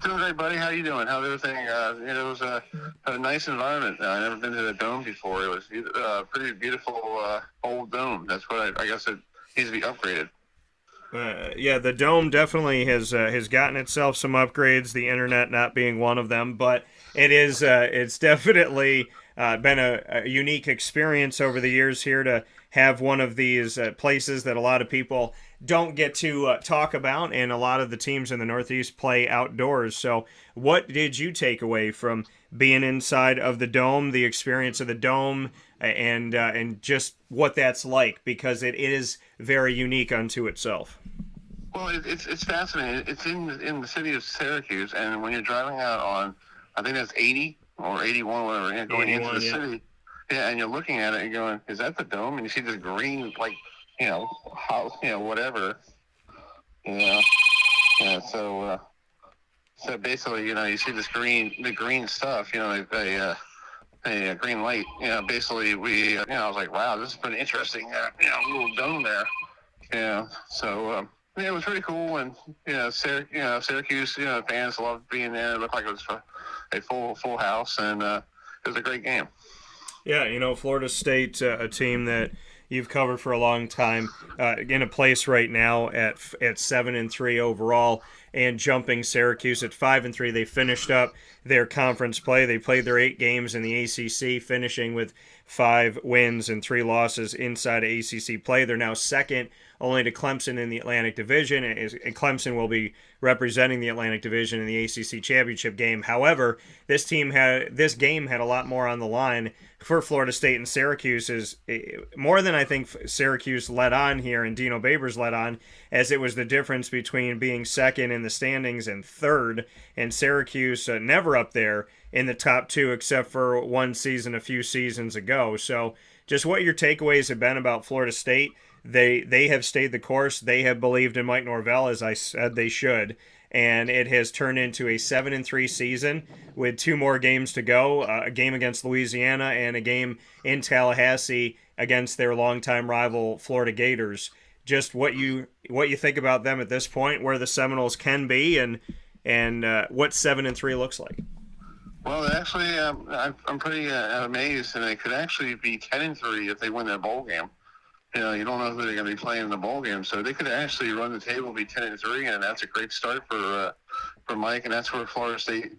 Doing great, buddy. How you doing? How's everything? It was a nice environment. I've never been to the Dome before. It was a pretty beautiful old dome. That's what I guess it needs to be upgraded. Yeah, the Dome definitely has gotten itself some upgrades, the internet not being one of them, but it's definitely been a unique experience over the years here to have one of these places that a lot of people don't get to talk about, and a lot of the teams in the Northeast play outdoors. So what did you take away from being inside of the Dome, the experience of the Dome, and just what that's like, because it is very unique unto itself? Well, it's fascinating. It's in the city of Syracuse, and when you're driving out on, I think that's 80 or 81, whatever, going into the city, and you're looking at it and going, is that the Dome? And you see this green, like, house, whatever. So basically, you see this the green stuff, a green light. Basically I was like, wow, this has been interesting. Little dome there. So it was pretty cool, and Syracuse, fans loved being there. It looked like it was a full house, and it was a great game. Yeah, Florida State, a team that you've covered for a long time, in a place right now at 7-3 overall, and jumping Syracuse at 5-3. They finished up their conference play. They played their 8 games in the ACC, finishing with 5 wins and 3 losses inside of ACC play. They're now second only to Clemson in the Atlantic Division, and Clemson will be representing the Atlantic Division in the ACC championship game. However, this game had a lot more on the line for Florida State, and Syracuse is more than I think Syracuse let on here, and Dino Babers let on, as it was the difference between being second in the standings and third, and Syracuse never up there in the top 2 except for one season a few seasons ago. So just what your takeaways have been about Florida State. They have stayed the course. They have believed in Mike Norvell, as I said they should, and it has turned into a 7-3 season with 2 more games to go, a game against Louisiana and a game in Tallahassee against their longtime rival Florida Gators. Just what you think about them at this point, where the Seminoles can be, and what 7-3 looks like. Well, actually, I'm pretty amazed, and they could actually be 10-3 if they win their bowl game. You don't know who they're going to be playing in the bowl game, so they could actually run the table, be 10-3, and that's a great start for Mike, and that's where Florida State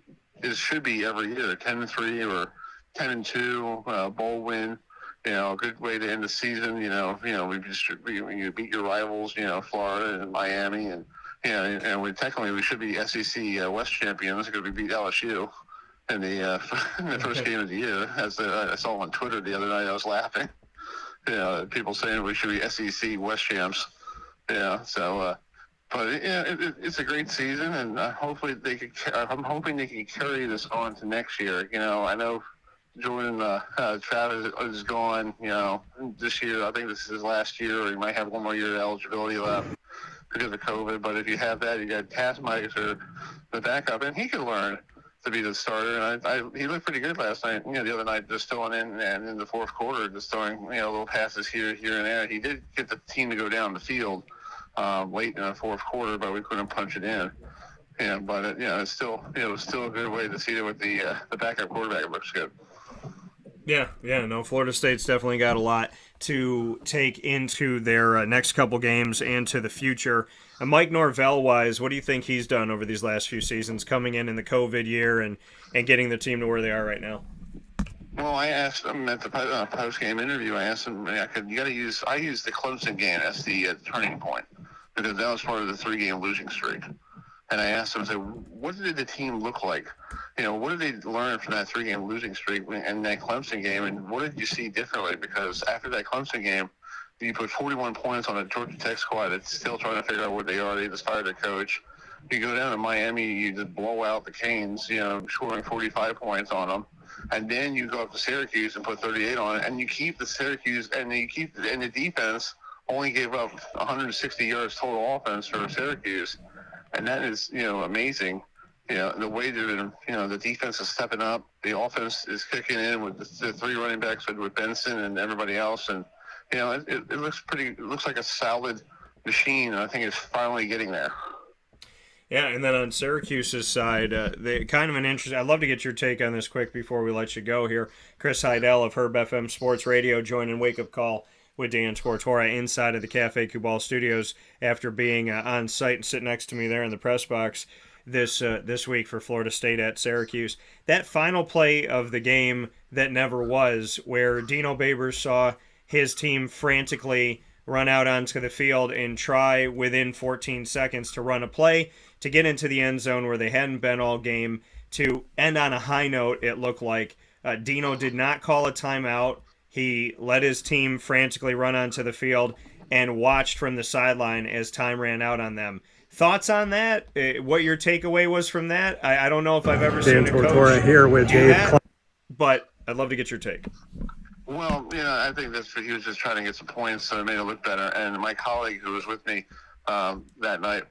should be every year, 10-3 or 10-2, bowl win. A good way to end the season. You beat your rivals, Florida and Miami, and we should be SEC West champions because we beat LSU in the first game of the year. As I saw on Twitter the other night, I was laughing. People saying we should be SEC West champs. But it's a great season, and hopefully I'm hoping they can carry this on to next year. I know Jordan Travis is gone. This year I think this is his last year, or he might have one more year of eligibility left because of COVID. But if you have that, you got Taskmeister, the backup, and he can learn to be the starter. And he looked pretty good last night. The other night, just throwing in, and in the fourth quarter, just throwing little passes here and there. He did get the team to go down the field late in the fourth quarter, but we couldn't punch it in. But it was still a good way to see it with the backup quarterback. It looks good. No, Florida State's definitely got a lot to take into their next couple games and to the future. Mike Norvell-wise, what do you think he's done over these last few seasons, coming in the COVID year and getting the team to where they are right now? Well, I asked him at the post-game interview, I used the Clemson game as the turning point, because that was part of the 3-game losing streak. And I asked him, what did the team look like? What did they learn from that 3-game losing streak and that Clemson game, and what did you see differently? Because after that Clemson game, you put 41 points on a Georgia Tech squad that's still trying to figure out what they are. They just fired their coach. You go down to Miami, you just blow out the Canes, scoring 45 points on them. And then you go up to Syracuse and put 38 on it, and you keep the Syracuse, and the defense only gave up 160 yards total offense for Syracuse. And that is, amazing. The way that, the defense is stepping up, the offense is kicking in with the three running backs with Benson and everybody else. And, it looks like a solid machine. And I think it's finally getting there. Yeah, and then on Syracuse's side, they kind of an interesting. I'd love to get your take on this quick before we let you go here. Chris Heidel of HerbFM Sports Radio joining Wake Up Call with Dan Tortora inside of the Cafe Kubal studios after being on site and sitting next to me there in the press box this week for Florida State at Syracuse. That final play of the game that never was, where Dino Babers saw his team frantically run out onto the field and try within 14 seconds to run a play to get into the end zone where they hadn't been all game, to end on a high note. It looked like Dino did not call a timeout. He let his team frantically run onto the field and watched from the sideline as time ran out on them. Thoughts on that? What your takeaway was from that? I don't know if I've ever seen a coach Tortora here with do Dave that, but I'd love to get your take. Well, I think he was just trying to get some points, so it made it look better. And my colleague who was with me that night,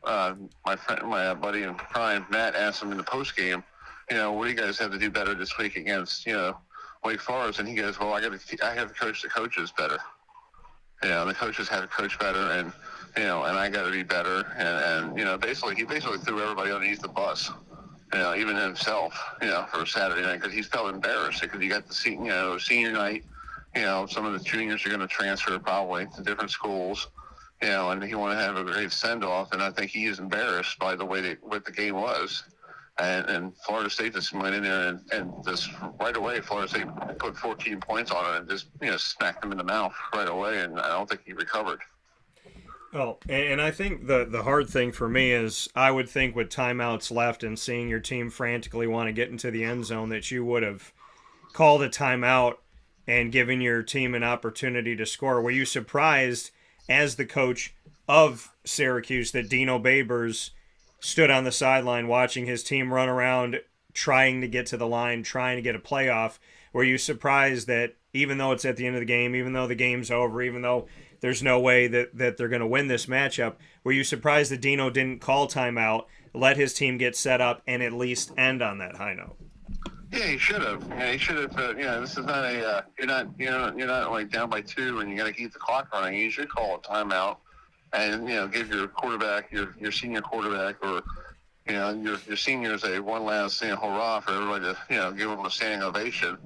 my friend, my buddy in Kline, Matt, asked him in the post game, what do you guys have to do better this week against, Wake Forest? And he goes, well, I have to coach the coaches better. The coaches have to coach better, and and I got to be better. And he basically threw everybody underneath the bus. Even himself, for Saturday night, because he felt embarrassed because you got the senior night. Some of the juniors are going to transfer probably to different schools, and he want to have a great send-off. And I think he is embarrassed by the way what the game was. And Florida State just went in there and just right away, Florida State put 14 points on it and just, smacked him in the mouth right away. And I don't think he recovered. Oh, and I think the hard thing for me is I would think with timeouts left and seeing your team frantically want to get into the end zone that you would have called a timeout and given your team an opportunity to score. Were you surprised as the coach of Syracuse that Dino Babers stood on the sideline watching his team run around trying to get to the line, trying to get a playoff? Were you surprised that even though it's at the end of the game, even though the game's over, even though there's no way that they're going to win this matchup, were you surprised that Dino didn't call timeout, let his team get set up, and at least end on that high note? Yeah, he should have. Yeah, he should have. This is not a. You're not like down by 2 and you got to keep the clock running. You should call a timeout, and give your quarterback, your senior quarterback, or your seniors one last hurrah for everybody to give them a standing ovation.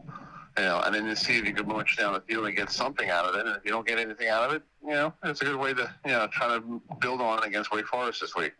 And then you see if you can march down the field and get something out of it. And if you don't get anything out of it, it's a good way to try to build on against Wake Forest this week.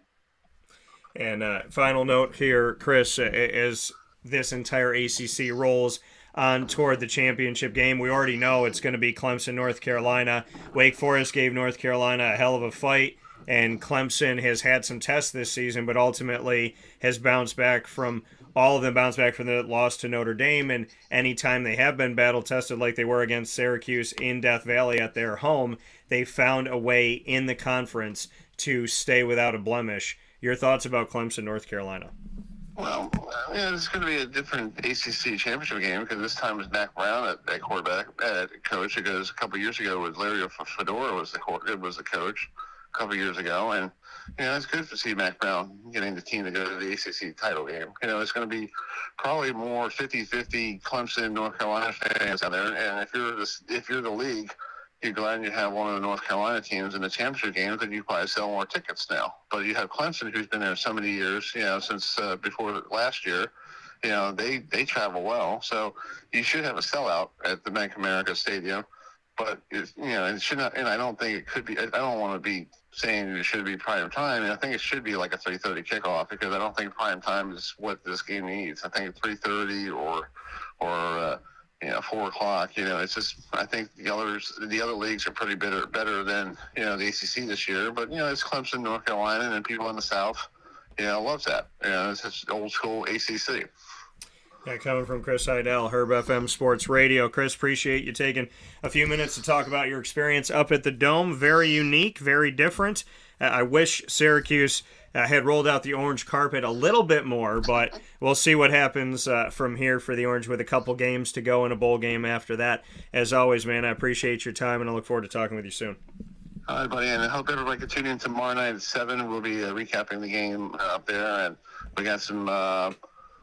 And final note here, Chris, as this entire ACC rolls on toward the championship game, we already know it's going to be Clemson, North Carolina. Wake Forest gave North Carolina a hell of a fight, and Clemson has had some tests this season, but ultimately has bounced back from all of them, bounced back from the loss to Notre Dame, and anytime they have been battle-tested like they were against Syracuse in Death Valley at their home, they found a way in the conference to stay without a blemish. Your thoughts about Clemson, North Carolina? Well, it's going to be a different ACC championship game because this time it's Mac Brown at quarterback, coach. Because a couple of years ago, with Larry Fedora was the coach a couple of years ago, and it's good to see Mac Brown getting the team to go to the ACC title game. It's going to be probably more 50-50 Clemson, North Carolina fans out there, and if you're the league, you're glad you have one of the North Carolina teams in the championship games, and you probably sell more tickets now. But you have Clemson, who's been there so many years, since before last year. They travel well, so you should have a sellout at the Bank of America Stadium. But it should not, and I don't think it could be. I don't want to be saying it should be prime time. And I think it should be like a 3:30 kickoff because I don't think prime time is what this game needs. I think 3:30 or 4 o'clock. It's just I think the other leagues are pretty better than the ACC this year. But it's Clemson, North Carolina, and people in the South, loves that. It's just old school ACC. Yeah, coming from Chris Heidel, HerbFM Sports Radio. Chris, appreciate you taking a few minutes to talk about your experience up at the Dome. Very unique, very different. I wish Syracuse had rolled out the orange carpet a little bit more, but we'll see what happens from here for the Orange with a couple games to go and a bowl game after that. As always, man, I appreciate your time, and I look forward to talking with you soon. All right, buddy, and I hope everybody can tune in tomorrow night at 7. We'll be recapping the game up there, and we got some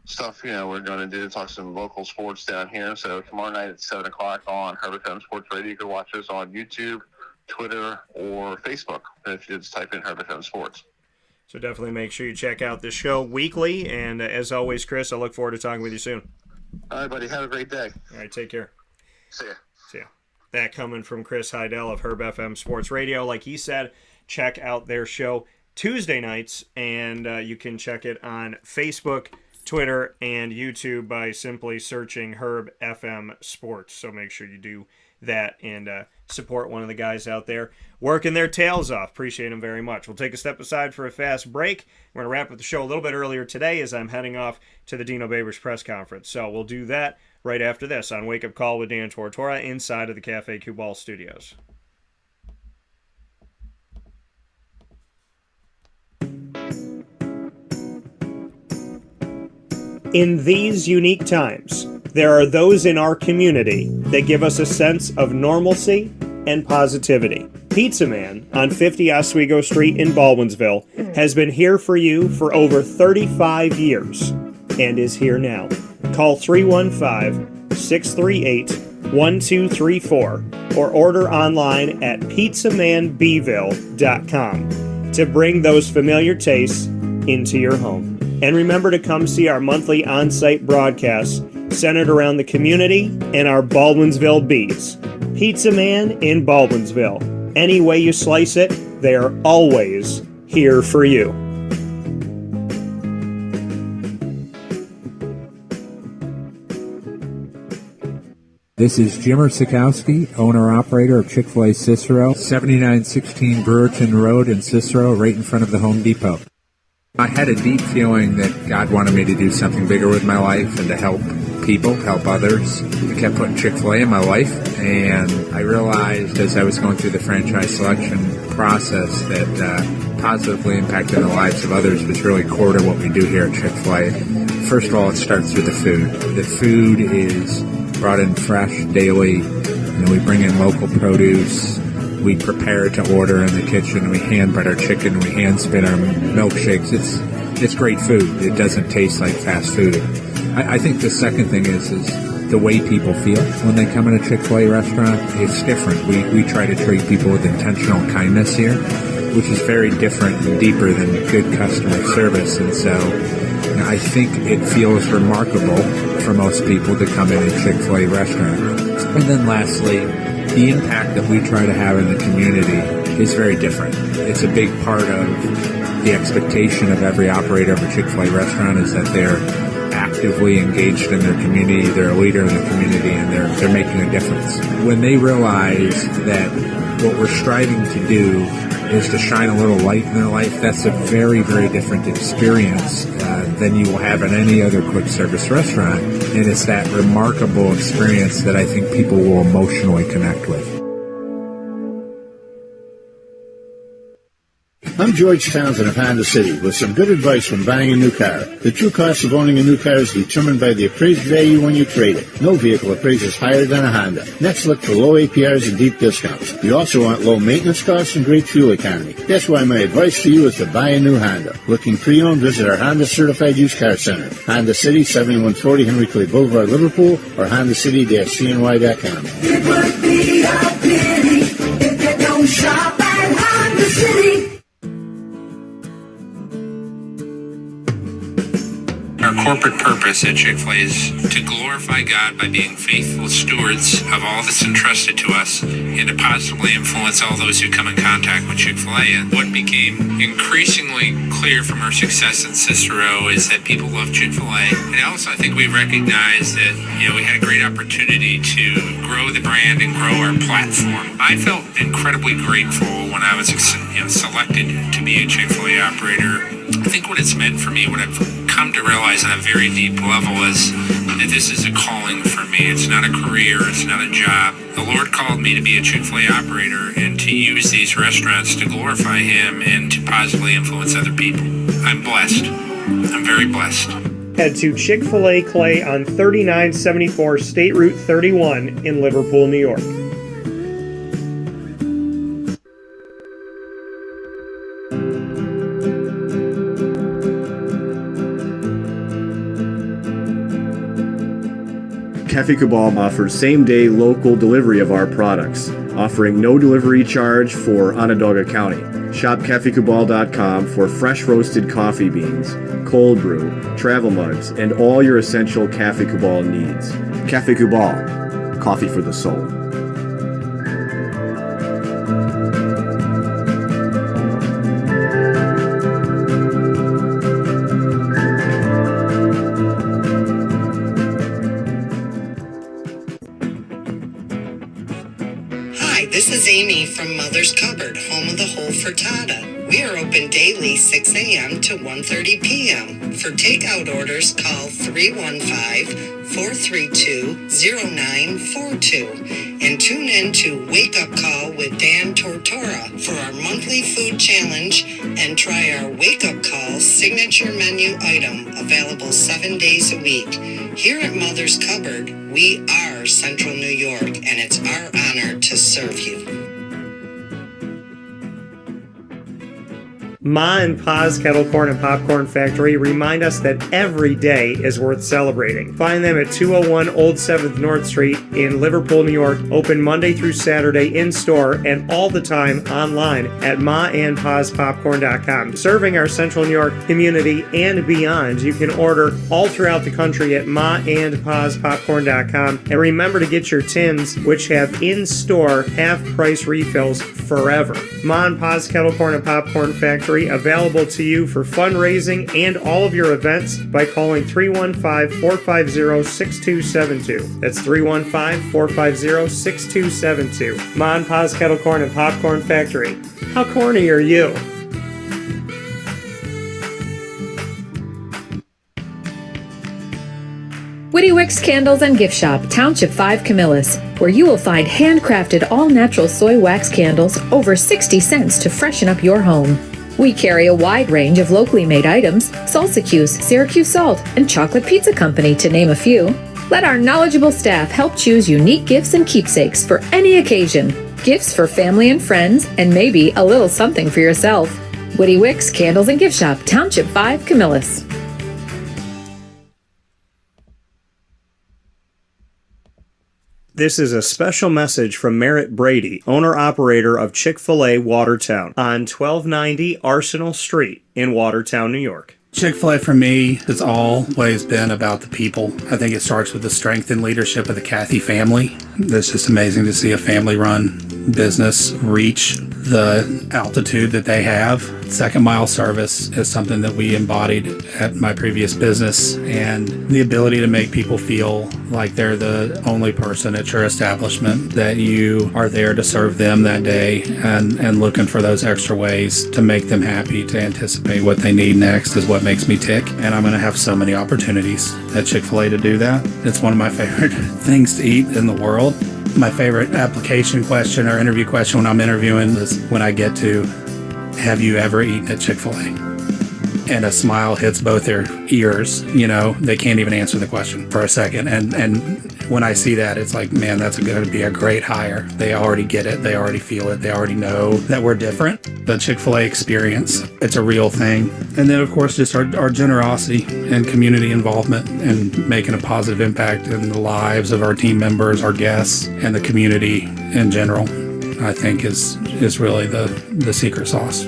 stuff, we're going to do, talk some local sports down here. So tomorrow night at 7 o'clock on HerbFM Sports Radio. You can watch us on YouTube, Twitter, or Facebook if you just type in HerbFM Sports. So definitely make sure you check out the show weekly. And as always, Chris, I look forward to talking with you soon. All right, buddy. Have a great day. All right, take care. See ya. See ya. That coming from Chris Heidel of HerbFM Sports Radio. Like he said, check out their show Tuesday nights, and you can check it on Facebook, Twitter, and YouTube by simply searching HerbFM Sports. So make sure you do that and support one of the guys out there working their tails off. Appreciate them very much. We'll take a step aside for a fast break. We're going to wrap up the show a little bit earlier today as I'm heading off to the Dino Babers press conference. So we'll do that right after this on Wake Up Call with Dan Tortora inside of the Cafe Cubal studios. In these unique times, there are those in our community that give us a sense of normalcy and positivity. Pizza Man on 50 Oswego Street in Baldwinsville has been here for you for over 35 years and is here now. Call 315-638-1234 or order online at pizzamanbville.com to bring those familiar tastes into your home. And remember to come see our monthly on-site broadcasts centered around the community and our Baldwinsville beats. Pizza Man in Baldwinsville. Any way you slice it, they are always here for you. This is Jimmer Sikowski, owner-operator of Chick-fil-A Cicero, 7916 Brewerton Road in Cicero, right in front of the Home Depot. I had a deep feeling that God wanted me to do something bigger with my life and to help people, help others. I kept putting Chick-fil-A in my life, and I realized as I was going through the franchise selection process that positively impacting the lives of others was really core to what we do here at Chick-fil-A. First of all, it starts with the food. The food is brought in fresh daily. We bring in local produce. We prepare it to order in the kitchen. We hand bread our chicken. We hand spin our milkshakes. It's great food. It doesn't taste like fast food. I think the second thing is the way people feel when they come in a Chick-fil-A restaurant. It's different. We try to treat people with intentional kindness here, which is very different and deeper than good customer service. And so I think it feels remarkable for most people to come in a Chick-fil-A restaurant. And then lastly, the impact that we try to have in the community is very different. It's a big part of the expectation of every operator of a Chick-fil-A restaurant is that they're actively engaged in their community, they're a leader in the community, and they're making a difference. When they realize that what we're striving to do is to shine a little light in their life, that's a very, very different experience than you will have in any other quick service restaurant. And it's that remarkable experience that I think people will emotionally connect with. I'm George Townsend of Honda City with some good advice when buying a new car. The true cost of owning a new car is determined by the appraised value when you trade it. No vehicle appraises higher than a Honda. Next, look for low APRs and deep discounts. You also want low maintenance costs and great fuel economy. That's why my advice to you is to buy a new Honda. Looking pre-owned, visit our Honda Certified Used Car Center. Honda City, 7140 Henry Clay Boulevard, Liverpool, or HondaCity-CNY.com. It would be a pity if you don't shop at Honda City. Our corporate purpose at Chick-fil-A is to glorify God by being faithful stewards of all that's entrusted to us and to positively influence all those who come in contact with Chick-fil-A. And what became increasingly clear from our success in Cicero is that people love Chick-fil-A. And also I think we recognized that, we had a great opportunity to grow the brand and grow our platform. I felt incredibly grateful when I was selected to be a Chick-fil-A operator. I think what it's meant for me, what I've come to realize on a very deep level is that this is a calling for me. It's not a career. It's not a job. The Lord called me to be a Chick-fil-A operator and to use these restaurants to glorify Him and to positively influence other people. I'm blessed. I'm very blessed. Head to Chick-fil-A Clay on 3974 State Route 31 in Liverpool, New York. Cafe Cabal offers same-day local delivery of our products, offering no delivery charge for Onondaga County. Shop cafecabal.com for fresh roasted coffee beans, cold brew, travel mugs, and all your essential Cafe Cabal needs. Cafe Cabal, coffee for the soul. This is Amy from Mother's Cupboard, home of the whole frittata. We are open daily 6 a.m. to 1:30 p.m. For takeout orders, call 315-432-0942 and tune in to Wake Up Call with Dan Tortora for our monthly food challenge and try our Wake Up Call signature menu item available 7 days a week. Here at Mother's Cupboard, we are Central New York, and it's our honor to serve you. Ma and Pa's Kettle Corn and Popcorn Factory remind us that every day is worth celebrating. Find them at 201 Old 7th North Street in Liverpool, New York, open Monday through Saturday in-store and all the time online at maandpaspopcorn.com. Serving our Central New York community and beyond, you can order all throughout the country at maandpaspopcorn.com. And remember to get your tins, which have in-store half-price refills forever. Ma and Pa's Kettle Corn and Popcorn Factory, available to you for fundraising and all of your events by calling 315-450-6272. That's 315-450-6272. Ma and Pa's Kettle Corn and Popcorn Factory. How corny are you? Witty Wicks Candles and Gift Shop, Township 5 Camillus, where you will find handcrafted all-natural soy wax candles over 60 cents to freshen up your home. We carry a wide range of locally made items, Syracuse, Syracuse Salt, and Chocolate Pizza Company, to name a few. Let our knowledgeable staff help choose unique gifts and keepsakes for any occasion. Gifts for family and friends, and maybe a little something for yourself. Witty Wicks Candles and Gift Shop, Township 5 Camillus. This is a special message from Merritt Brady, owner-operator of Chick-fil-A Watertown on 1290 Arsenal Street in Watertown, New York. Chick-fil-A for me has always been about the people. I think it starts with the strength and leadership of the Cathy family. It's just amazing to see a family-run business reach the altitude that they have. Second mile service is something that we embodied at my previous business, and the ability to make people feel like they're the only person at your establishment, that you are there to serve them that day and looking for those extra ways to make them happy, to anticipate what they need next is what makes me tick. And I'm going to have so many opportunities at Chick-fil-A to do that. It's one of my favorite things to eat in the world. My favorite application question or interview question when I'm interviewing is when I get to, have you ever eaten at Chick-fil-A? And a smile hits both their ears. You know, they can't even answer the question for a second. And when I see that, it's like, man, that's going to be a great hire. They already get it. They already feel it. They already know that we're different. The Chick-fil-A experience, it's a real thing. And then, of course, just our generosity and community involvement and making a positive impact in the lives of our team members, our guests, and the community in general, I think is really the secret sauce.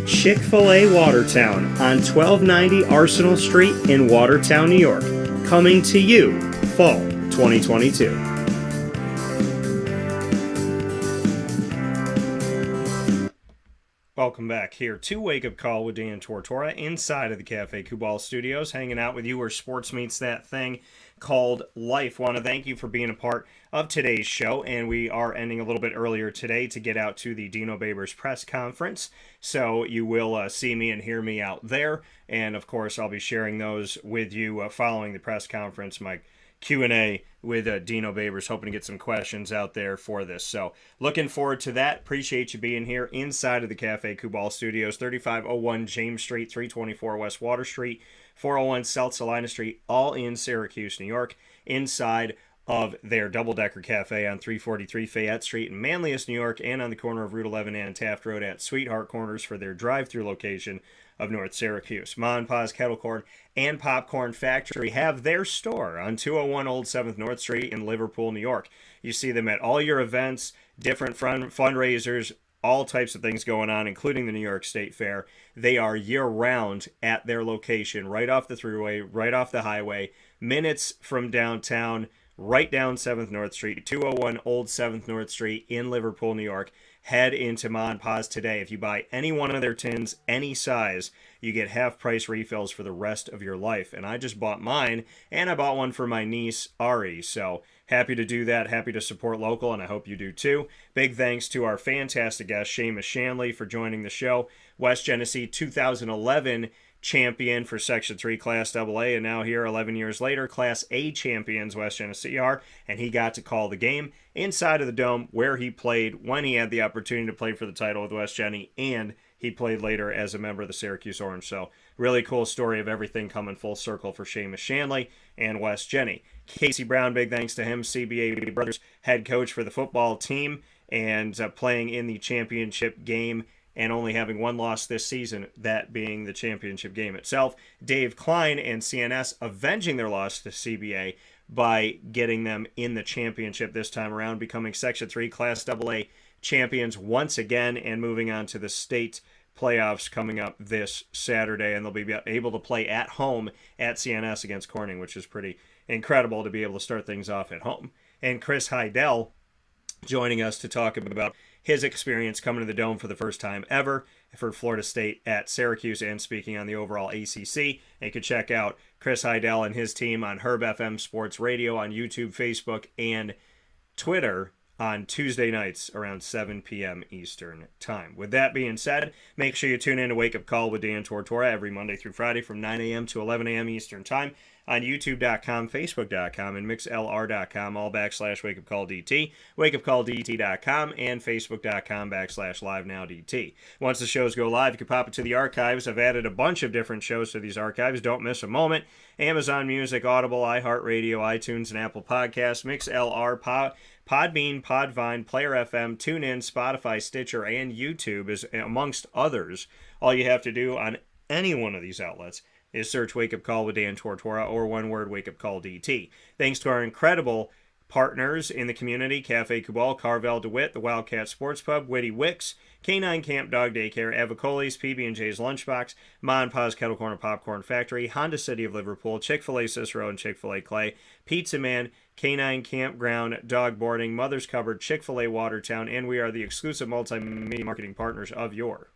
Chick-fil-A Watertown on 1290 Arsenal Street in Watertown, New York. Coming to you, fall 2022. Well, welcome back here to Wake Up Call with Dan Tortora inside of the Cafe Kubal studios, hanging out with you where sports meets that thing called life. Want to thank you for being a part of today's show, and we are ending a little bit earlier today to get out to the Dino Babers press conference, so you will see me and hear me out there, and of course I'll be sharing those with you following the press conference, my Q&A with Dino Babers, hoping to get some questions out there for this. So looking forward to that. Appreciate you being here inside of the Cafe Kubal Studios, 3501 James Street, 324 West Water Street, 401 South Salina Street, all in Syracuse, New York, inside of their double-decker cafe on 343 Fayette Street in Manlius, New York, and on the corner of Route 11 and Taft Road at Sweetheart Corners for their drive-through location of North Syracuse. Ma and Pa's Kettle Corn and Popcorn Factory have their store on 201 Old 7th North Street in Liverpool, New York. You see them at all your events, different fundraisers, all types of things going on, including the New York State Fair. They are year-round at their location, right off the thruway, right off the highway, minutes from downtown, right down 7th North Street, 201 Old 7th North Street in Liverpool, New York. Head into Ma and Pa's today. If you buy any one of their tins, any size, you get half-price refills for the rest of your life. And I just bought mine, and I bought one for my niece, Ari. So happy to do that, happy to support local, and I hope you do too. Big thanks to our fantastic guest, Seamus Shanley, for joining the show. West Genesee 2011 champion for Section 3 Class AA, and now here 11 years later, Class A champions West Genesee are, and he got to call the game inside of the Dome where he played when he had the opportunity to play for the title with West Genny, and he played later as a member of the Syracuse Orange. So really cool story of everything coming full circle for Seamus Shanley and West Genny. Casey Brown, big thanks to him, CBA Brothers head coach for the football team, and playing in the championship game and only having one loss this season, that being the championship game itself. Dave Kline and CNS avenging their loss to CBA by getting them in the championship this time around, becoming Section 3 Class AA champions once again and moving on to the state playoffs coming up this Saturday, and they'll be able to play at home at CNS against Corning, which is pretty incredible to be able to start things off at home. And Chris Heidel joining us to talk about his experience coming to the Dome for the first time ever for Florida State at Syracuse and speaking on the overall ACC. And you can check out Chris Heidel and his team on HerbFM Sports Radio on YouTube, Facebook, and Twitter on Tuesday nights around 7 p.m. Eastern Time. With that being said, make sure you tune in to Wake Up Call with Dan Tortora every Monday through Friday from 9 a.m. to 11 a.m. Eastern Time on YouTube.com, Facebook.com, and MixLR.com, all /WakeUpCallDT, WakeUpCallDT.com, and Facebook.com /LiveNowDT. Once the shows go live, you can pop it to the archives. I've added a bunch of different shows to these archives. Don't miss a moment. Amazon Music, Audible, iHeartRadio, iTunes, and Apple Podcasts, MixLR, Podbean, Podvine, Player FM, TuneIn, Spotify, Stitcher, and YouTube, is amongst others. All you have to do on any one of these outlets is search Wake Up Call with Dan Tortora, or one word, Wake Up Call DT. Thanks to our incredible partners in the community, Cafe Kubal, Carvel DeWitt, the Wildcat Sports Pub, Witty Wicks, Canine Camp Dog Daycare, Avicoli's, PB&J's Lunchbox, Ma and Pa's Kettle Corn and Popcorn Factory, Honda City of Liverpool, Chick-fil-A Cicero and Chick-fil-A Clay, Pizza Man, Canine Campground, Dog Boarding, Mother's Cupboard, Chick-fil-A Watertown, and we are the exclusive multimedia marketing partners of your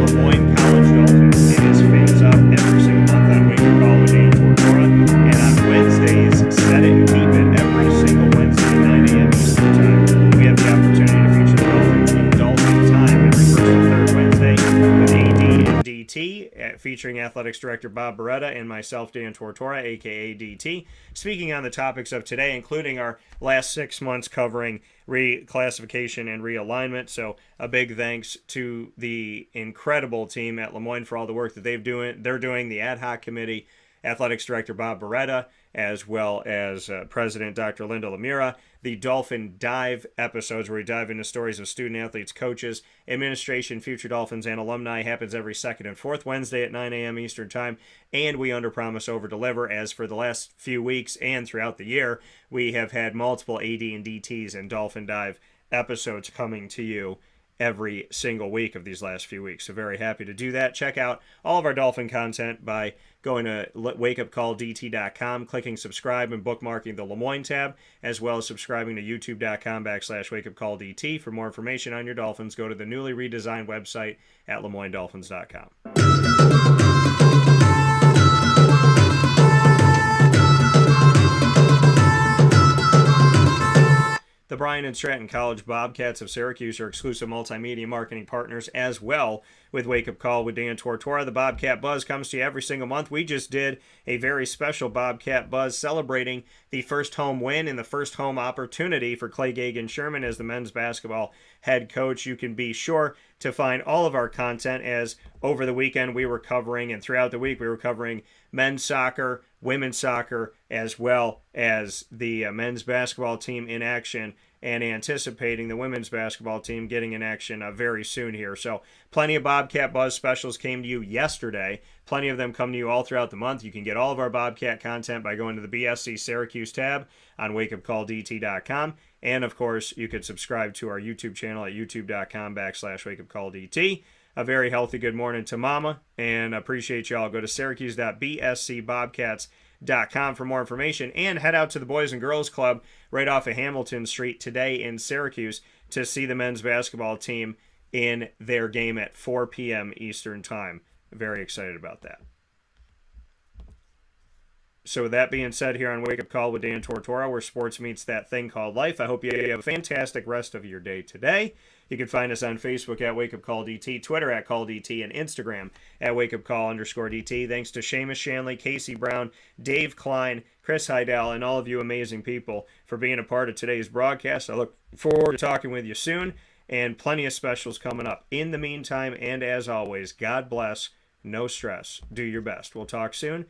Lemoyne College Dolphins. It is fans up every single month on Wake Up Call with Dan Tortora, and on Wednesdays, set it and keep it every single Wednesday at 9 a.m. Eastern Time. We have the opportunity to feature the Dolphins in Dolphin Time every first and third Wednesday with AD and DT, featuring Athletics Director Bob Beretta and myself, Dan Tortora, aka DT, speaking on the topics of today, including our last 6 months covering reclassification and realignment. So a big thanks to the incredible team at Lemoyne for all the work that they're doing, the ad hoc committee, Athletics Director Bob Beretta, as well as President Dr. Linda Lemira, the Dolphin Dive episodes where we dive into stories of student athletes, coaches, administration, future Dolphins, and alumni, happens every second and fourth Wednesday at 9 a.m. Eastern Time, and we underpromise, overdeliver, as for the last few weeks and throughout the year, we have had multiple AD and DTs and Dolphin Dive episodes coming to you every single week of these last few weeks. So very happy to do that. Check out all of our Dolphin content by going to wakeupcalldt.com, clicking subscribe and bookmarking the Lemoyne tab, as well as subscribing to youtube.com/wakeupcalldt. For more information on your Dolphins, go to the newly redesigned website at lemoynedolphins.com. The Bryan and Stratton College Bobcats of Syracuse are exclusive multimedia marketing partners as well with Wake Up Call with Dan Tortora. The Bobcat Buzz comes to you every single month. We just did a very special Bobcat Buzz celebrating the first home win and the first home opportunity for Clay Gagan Sherman as the men's basketball head coach. You can be sure to find all of our content, as over the weekend we were covering, and throughout the week we were covering men's soccer, women's soccer, as well as the men's basketball team in action, and anticipating the women's basketball team getting in action very soon here. So plenty of Bobcat Buzz specials came to you yesterday. Plenty of them come to you all throughout the month. You can get all of our Bobcat content by going to the BSC Syracuse tab on wakeupcalldt.com. And of course, you could subscribe to our YouTube channel at youtube.com/wakeupcalldt. A very healthy good morning to Mama, and appreciate y'all. Go to syracuse.bscbobcats.com for more information, and head out to the Boys and Girls Club right off of Hamilton Street today in Syracuse to see the men's basketball team in their game at 4 p.m. Eastern Time. Very excited about that. So with that being said, here on Wake Up Call with Dan Tortora, where sports meets that thing called life, I hope you have a fantastic rest of your day today. You can find us on Facebook at Wake Up Call DT, Twitter at Call DT, and Instagram at Wake Up Call _DT. Thanks to Seamus Shanley, Casey Brown, Dave Kline, Chris Heidel, and all of you amazing people for being a part of today's broadcast. I look forward to talking with you soon, and plenty of specials coming up. In the meantime, and as always, God bless, no stress, do your best. We'll talk soon.